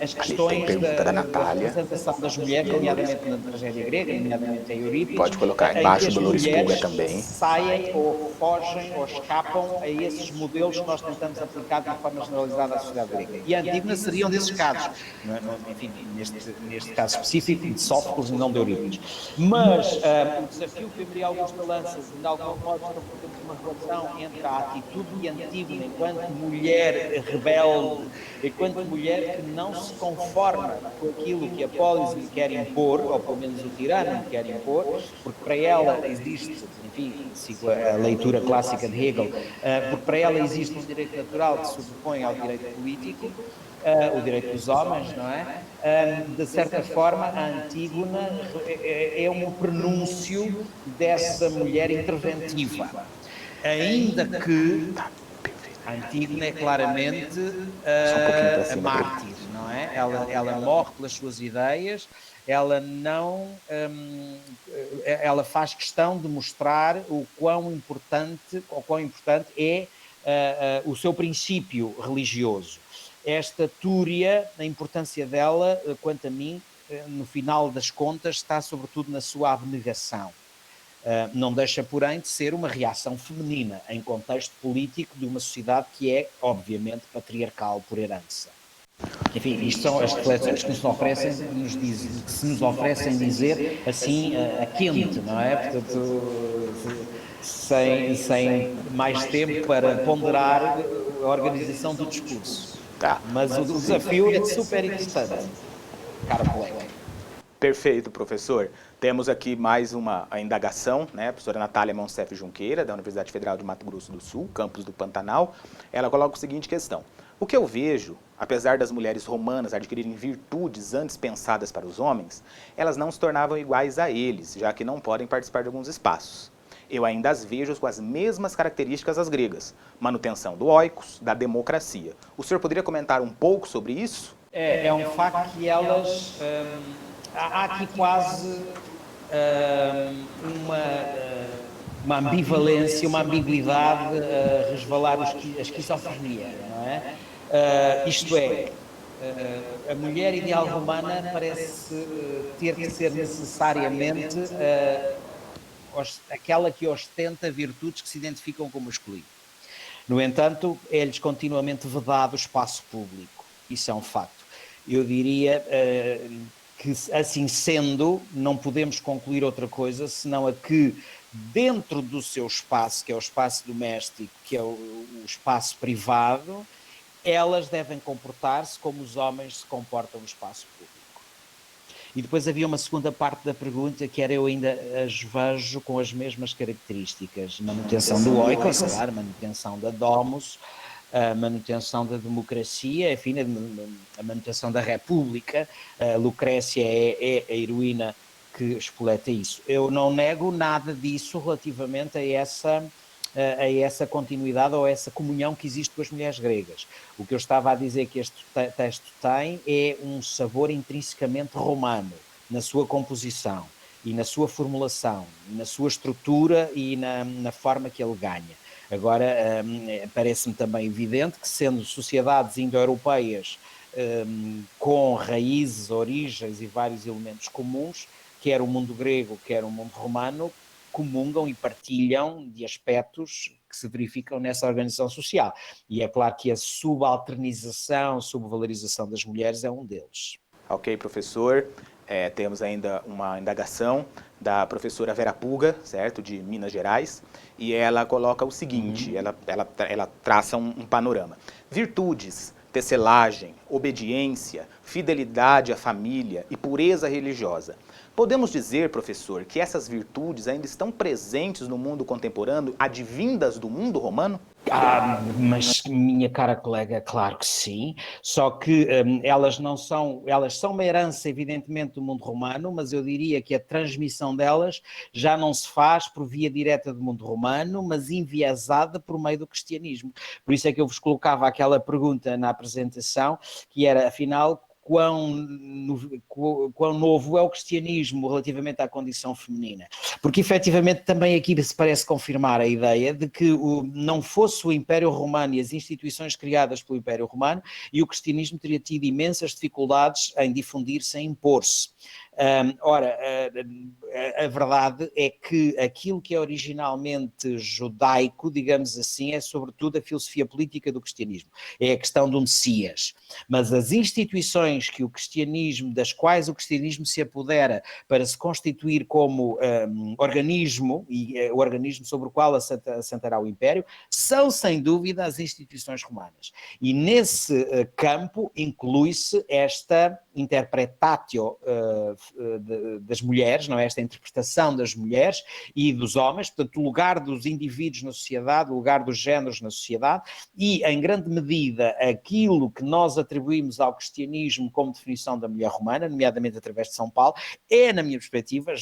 as questões da representação das mulheres, nomeadamente na tragédia grega, nomeadamente em Eurípides. Pode colocar embaixo do Loures Puga também. Saem ou fogem ou escapam a esses modelos que nós tentamos aplicar de uma forma generalizada à sociedade grega. E a Antígona seria um desses casos, enfim, neste caso específico de Sófocles e não de Eurípides. Mas o desafio que a Maria Augusta lança, de algum modo, temos uma relação entre a atitude de Antígona enquanto mulher rebelde, enquanto mulher que não se conforma com aquilo que a polis lhe quer impor, ou pelo menos o tirano lhe quer impor, porque para ela existe, enfim, sigo a leitura clássica de Hegel, porque para ela existe um direito natural que se sobrepõe ao direito político, o direito dos homens, não é? De certa forma, a Antígona é um prenúncio dessa mulher interventiva. Ainda que a Antígona é claramente a mártir, não é? Ela morre pelas suas ideias, ela não... ela faz questão de mostrar o quão importante é o seu princípio religioso. Esta Túria, a importância dela, quanto a mim, no final das contas, está sobretudo na sua abnegação. Não deixa, porém, de ser uma reação feminina em contexto político de uma sociedade que é, obviamente, patriarcal por herança. Enfim, isto são as reflexões que se nos oferecem dizer assim a quente, não é? Portanto, sem mais tempo para ponderar a organização do discurso. Mas o desafio é super interessante, caro colega. Perfeito, professor. Temos aqui mais uma indagação, né? A professora Natália Monsef Junqueira, da Universidade Federal de Mato Grosso do Sul, campus do Pantanal. Ela coloca a seguinte questão. O que eu vejo, apesar das mulheres romanas adquirirem virtudes antes pensadas para os homens, elas não se tornavam iguais a eles, já que não podem participar de alguns espaços. Eu ainda as vejo com as mesmas características das gregas, manutenção do oikos, da democracia. O senhor poderia comentar um pouco sobre isso? É um facto que elas... há aqui quase uma ambivalência, uma ambiguidade a resvalar a esquizofrenia, não é? Isto é, a mulher ideal romana parece ter que ser necessariamente aquela que ostenta virtudes que se identificam com o masculino. No entanto, é-lhes continuamente vedado o espaço público. Isso é um facto. Eu diria que, assim sendo, não podemos concluir outra coisa senão a que, dentro do seu espaço, que é o espaço doméstico, que é o espaço privado, elas devem comportar-se como os homens se comportam no espaço público. E depois havia uma segunda parte da pergunta, que era: eu ainda as vejo com as mesmas características. Manutenção do oikos, claro, manutenção da domus, a manutenção da democracia, enfim, a manutenção da república. A Lucrécia é a heroína que espoleta isso. Eu não nego nada disso relativamente a essa continuidade ou a essa comunhão que existe com as mulheres gregas. O que eu estava a dizer que este texto tem é um sabor intrinsecamente romano na sua composição e na sua formulação, na sua estrutura e na forma que ele ganha. Agora, parece-me também evidente que, sendo sociedades indo-europeias com raízes, origens e vários elementos comuns, quer o mundo grego, quer o mundo romano, comungam e partilham de aspectos que se verificam nessa organização social. E é claro que a subalternização, subvalorização das mulheres é um deles. Ok, professor. Temos ainda uma indagação da professora Vera Puga, certo, de Minas Gerais, e ela coloca o seguinte, ela traça um panorama. Virtudes, tecelagem, obediência, fidelidade à família e pureza religiosa. Podemos dizer, professor, que essas virtudes ainda estão presentes no mundo contemporâneo, advindas do mundo romano? Mas, minha cara colega, claro que sim, só que elas são uma herança, evidentemente, do mundo romano, mas eu diria que a transmissão delas já não se faz por via direta do mundo romano, mas enviesada por meio do cristianismo. Por isso é que eu vos colocava aquela pergunta na apresentação, que era, afinal, quão novo é o cristianismo relativamente à condição feminina. Porque, efetivamente, também aqui se parece confirmar a ideia de que não fosse o Império Romano e as instituições criadas pelo Império Romano, e o cristianismo teria tido imensas dificuldades em difundir-se, em impor-se. Ora, a verdade é que aquilo que é originalmente judaico, digamos assim, é sobretudo a filosofia política do cristianismo. É a questão do Messias. Mas as instituições das quais o cristianismo se apodera para se constituir como organismo, e o organismo sobre o qual assentará o Império, são sem dúvida as instituições romanas. E nesse campo inclui-se esta interpretatio das mulheres, não é? Esta interpretação das mulheres e dos homens, portanto, o lugar dos indivíduos na sociedade, o lugar dos géneros na sociedade e, em grande medida, aquilo que nós atribuímos ao cristianismo como definição da mulher romana, nomeadamente através de São Paulo, na minha perspectiva,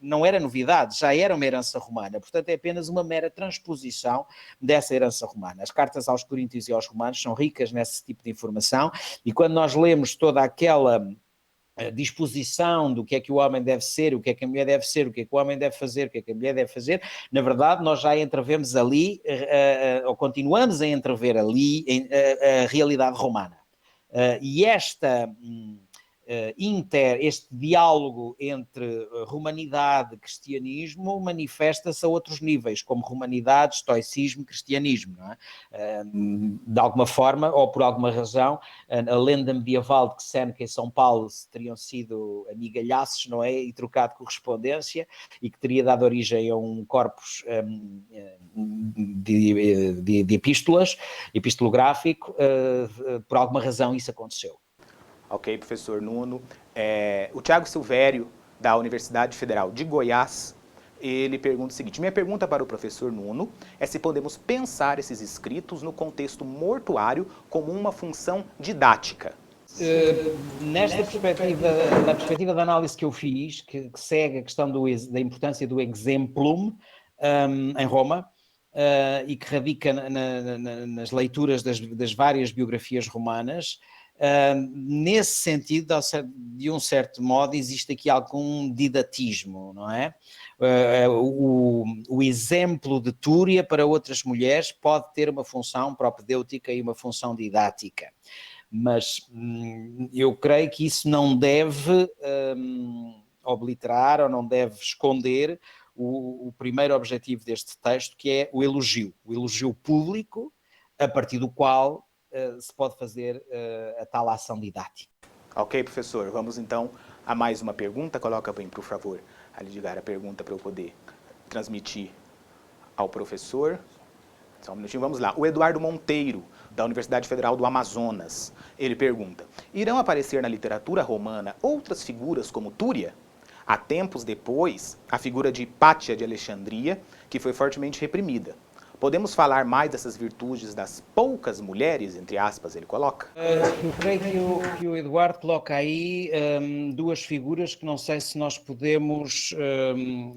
não era novidade, já era uma herança romana, portanto é apenas uma mera transposição dessa herança romana. As cartas aos Coríntios e aos Romanos são ricas nesse tipo de informação e quando nós lemos toda aquela disposição do que é que o homem deve ser, o que é que a mulher deve ser, o que é que o homem deve fazer, o que é que a mulher deve fazer, na verdade nós já entrevemos ali, ou continuamos a entrever ali a realidade romana. E este diálogo entre romanidade e cristianismo manifesta-se a outros níveis, como romanidade, estoicismo, cristianismo, não é? De alguma forma, ou por alguma razão, a lenda medieval de que Séneca e São Paulo teriam sido amigalhaços, não é? E trocado correspondência, e que teria dado origem a um corpus de epístolas, epistolográfico, por alguma razão isso aconteceu. Ok, professor Nuno. O Tiago Silvério, da Universidade Federal de Goiás, ele pergunta o seguinte: minha pergunta para o professor Nuno é se podemos pensar esses escritos no contexto mortuário como uma função didática. Nesta perspectiva, na perspectiva da análise que eu fiz, que segue a questão da importância do exemplum em Roma, e que radica nas leituras das várias biografias romanas, nesse sentido, de um certo modo, existe aqui algum didatismo, não é? O exemplo de Túria para outras mulheres pode ter uma função propedêutica e uma função didática, mas eu creio que isso não deve obliterar ou não deve esconder o primeiro objetivo deste texto, que é o elogio público, a partir do qual se pode fazer a tal ação didática. Ok, professor. Vamos então a mais uma pergunta. Coloca bem, por favor, ali ligar a pergunta para eu poder transmitir ao professor. Só um minutinho, vamos lá. O Eduardo Monteiro, da Universidade Federal do Amazonas, ele pergunta: irão aparecer na literatura romana outras figuras como Túria? Há tempos depois, a figura de Hipátia de Alexandria, que foi fortemente reprimida. Podemos falar mais dessas virtudes das poucas mulheres, entre aspas, ele coloca? Eu creio que o Eduardo coloca aí duas figuras que não sei se nós podemos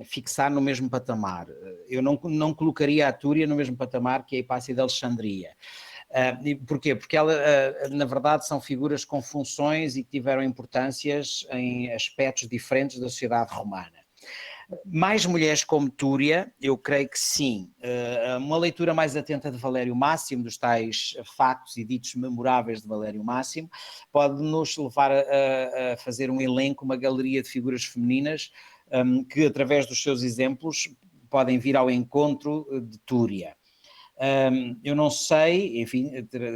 fixar no mesmo patamar. Eu não colocaria a Túria no mesmo patamar que a Hipátia de Alexandria. Porquê? Porque ela, na verdade, são figuras com funções e que tiveram importâncias em aspectos diferentes da sociedade romana. Mais mulheres como Túria, eu creio que sim. Uma leitura mais atenta de Valério Máximo, dos tais factos e ditos memoráveis de Valério Máximo, pode nos levar a fazer um elenco, uma galeria de figuras femininas que, através dos seus exemplos, podem vir ao encontro de Túria. Eu não sei, enfim,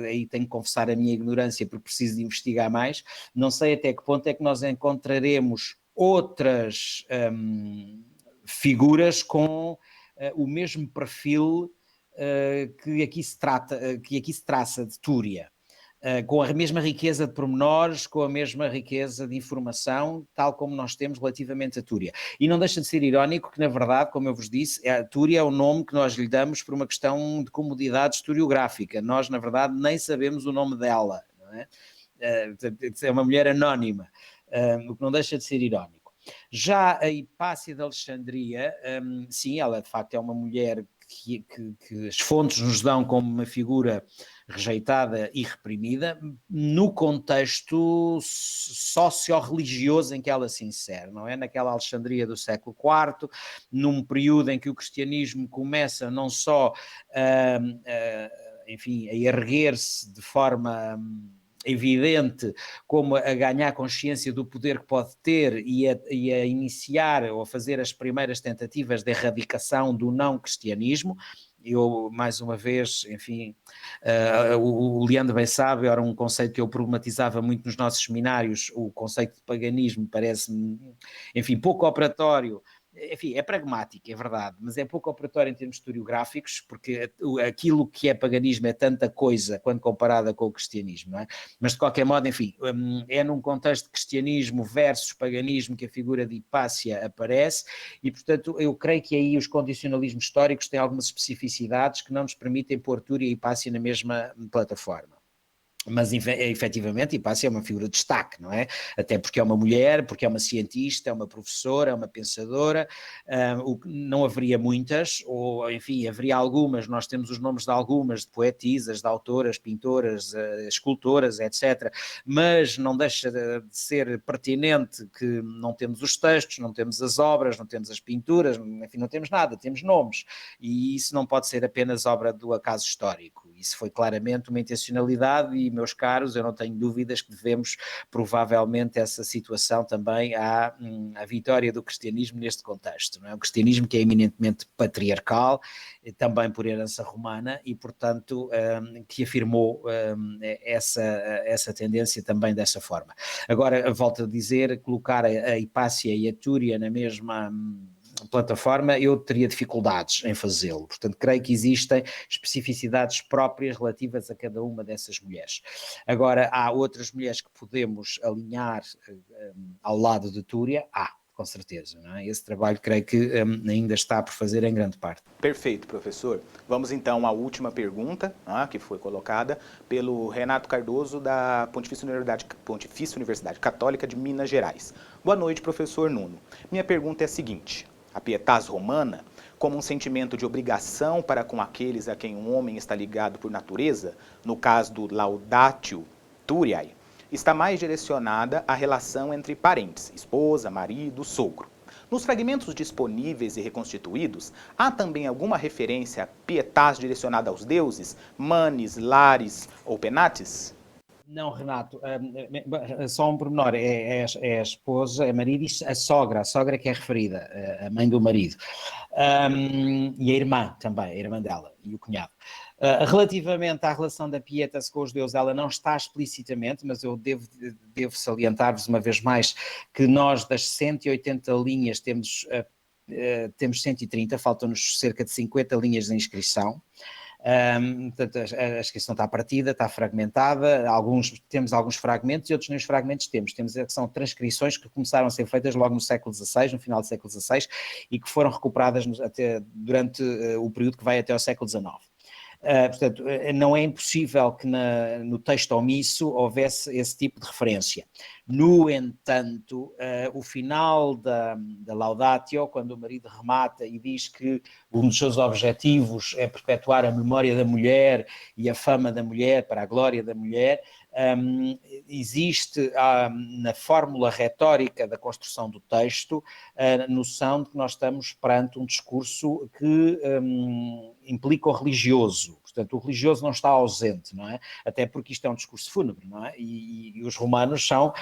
aí tenho que confessar a minha ignorância porque preciso de investigar mais, não sei até que ponto é que nós encontraremos outras figuras com o mesmo perfil que aqui se traça de Túria, com a mesma riqueza de pormenores, com a mesma riqueza de informação, tal como nós temos relativamente a Túria. E não deixa de ser irónico que, na verdade, como eu vos disse, a Túria é o nome que nós lhe damos por uma questão de comodidade historiográfica. Nós, na verdade, nem sabemos o nome dela, não é? É uma mulher anónima, o que não deixa de ser irónico. Já a Hipátia de Alexandria, sim, ela de facto é uma mulher que as fontes nos dão como uma figura rejeitada e reprimida, no contexto socio-religioso em que ela se insere, não é? Naquela Alexandria do século IV, num período em que o cristianismo começa não só enfim, a erguer-se de forma evidente, como a ganhar consciência do poder que pode ter e a iniciar ou a fazer as primeiras tentativas de erradicação do não-cristianismo. Eu, mais uma vez, enfim, o Leandro bem sabe, era um conceito que eu problematizava muito nos nossos seminários, o conceito de paganismo parece-me, enfim, pouco operatório enfim, é pragmático, é verdade, mas é pouco operatório em termos historiográficos, porque aquilo que é paganismo é tanta coisa quando comparada com o cristianismo, não é? Mas de qualquer modo, enfim, é num contexto de cristianismo versus paganismo que a figura de Hipácia aparece e, portanto, eu creio que aí os condicionalismos históricos têm algumas especificidades que não nos permitem pôr Túria e Hipácia na mesma plataforma. Mas efetivamente Hipácia é uma figura de destaque, não é? Até porque é uma mulher, porque é uma cientista, é uma professora, é uma pensadora, não haveria muitas, ou enfim, haveria algumas, nós temos os nomes de algumas, de poetisas, de autoras, pintoras, escultoras, etc., mas não deixa de ser pertinente que não temos os textos, não temos as obras, não temos as pinturas, enfim, não temos nada, temos nomes, e isso não pode ser apenas obra do acaso histórico, isso foi claramente uma intencionalidade e, meus caros, eu não tenho dúvidas que devemos provavelmente essa situação também à vitória do cristianismo neste contexto, não é? O cristianismo que é eminentemente patriarcal, também por herança romana e, portanto, que afirmou essa tendência também dessa forma. Agora, volto a dizer, colocar a Hipácia e a Túria na mesma plataforma, eu teria dificuldades em fazê-lo. Portanto, creio que existem especificidades próprias relativas a cada uma dessas mulheres. Agora, há outras mulheres que podemos alinhar ao lado de Túria? Com certeza, não é? Esse trabalho creio que ainda está por fazer em grande parte. Perfeito, professor. Vamos então à última pergunta, que foi colocada pelo Renato Cardoso, da Pontifícia Universidade Católica de Minas Gerais. Boa noite, professor Nuno. Minha pergunta é a seguinte: a pietas romana, como um sentimento de obrigação para com aqueles a quem um homem está ligado por natureza, no caso do laudatio turiae, está mais direcionada à relação entre parentes, esposa, marido, sogro. Nos fragmentos disponíveis e reconstituídos, há também alguma referência a pietas direcionada aos deuses, manes, lares ou penates? Não, Renato, só um pormenor, é a esposa, é marido e a sogra que é referida, a mãe do marido, e a irmã também, a irmã dela e o cunhado. Relativamente à relação da pietas com os deuses, ela não está explicitamente, mas eu devo salientar-vos uma vez mais que nós das 180 linhas temos 130, faltam-nos cerca de 50 linhas de inscrição. Portanto, a inscrição está partida, está fragmentada, temos alguns fragmentos e outros nem os fragmentos temos que são transcrições que começaram a ser feitas logo no século XVI, no final do século XVI, e que foram recuperadas durante o período que vai até ao século XIX. Portanto, não é impossível que no texto omisso houvesse esse tipo de referência. No entanto, o final da Laudatio, quando o marido remata e diz que um dos seus objetivos é perpetuar a memória da mulher e a fama da mulher para a glória da mulher, existe na fórmula retórica da construção do texto a noção de que nós estamos perante um discurso que implica o religioso. Portanto, o religioso não está ausente, não é? Até porque isto é um discurso fúnebre, não é? E os romanos são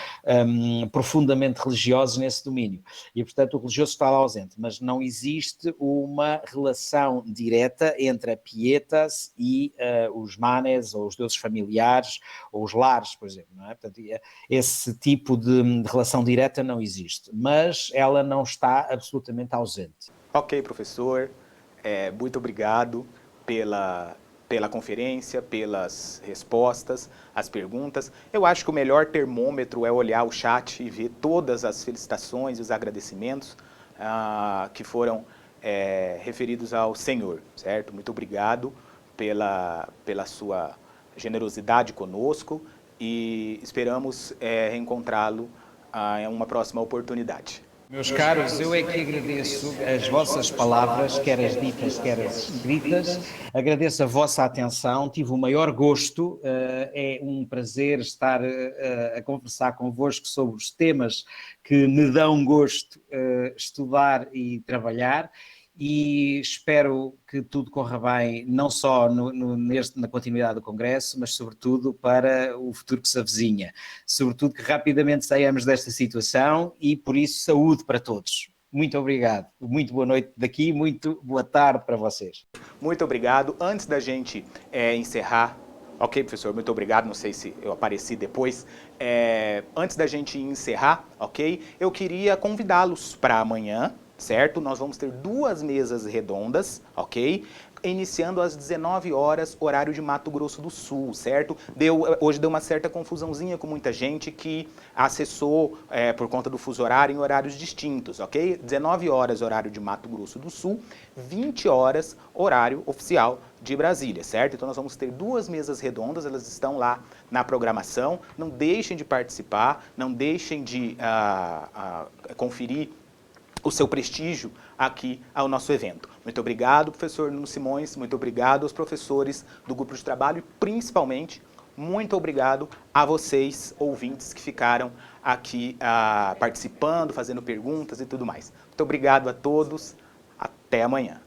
profundamente religiosos nesse domínio. E, portanto, o religioso está lá ausente, mas não existe uma relação direta entre a pietas e os manes, ou os deuses familiares, ou os lares, por exemplo, não é? Portanto, esse tipo de relação direta não existe, mas ela não está absolutamente ausente. Ok, professor, muito obrigado pela conferência, pelas respostas, as perguntas. Eu acho que o melhor termômetro é olhar o chat e ver todas as felicitações e os agradecimentos que foram referidos ao senhor, certo? Muito obrigado pela sua generosidade conosco e esperamos reencontrá-lo em uma próxima oportunidade. Meus caros, eu é que agradeço as vossas palavras, quer as ditas, quer as escritas, agradeço a vossa atenção, tive o maior gosto, é um prazer estar a conversar convosco sobre os temas que me dão gosto estudar e trabalhar. E espero que tudo corra bem, não só na continuidade do Congresso, mas sobretudo para o futuro que se avizinha. Sobretudo que rapidamente saiamos desta situação e, por isso, saúde para todos. Muito obrigado. Muito boa noite daqui, muito boa tarde para vocês. Muito obrigado. Antes da gente encerrar... Ok, professor, muito obrigado, não sei se eu apareci depois. Antes da gente encerrar, ok, eu queria convidá-los para amanhã, certo? Nós vamos ter 2 mesas redondas, ok? Iniciando às 19 horas, horário de Mato Grosso do Sul, certo? Hoje deu uma certa confusãozinha com muita gente que acessou, por conta do fuso horário, em horários distintos, ok? 19 horas, horário de Mato Grosso do Sul, 20 horas, horário oficial de Brasília, certo? Então nós vamos ter 2 mesas redondas, elas estão lá na programação. Não deixem de participar, não deixem de conferir o seu prestígio aqui ao nosso evento. Muito obrigado, professor Nuno Simões, muito obrigado aos professores do grupo de trabalho e, principalmente, muito obrigado a vocês, ouvintes, que ficaram aqui participando, fazendo perguntas e tudo mais. Muito obrigado a todos, até amanhã.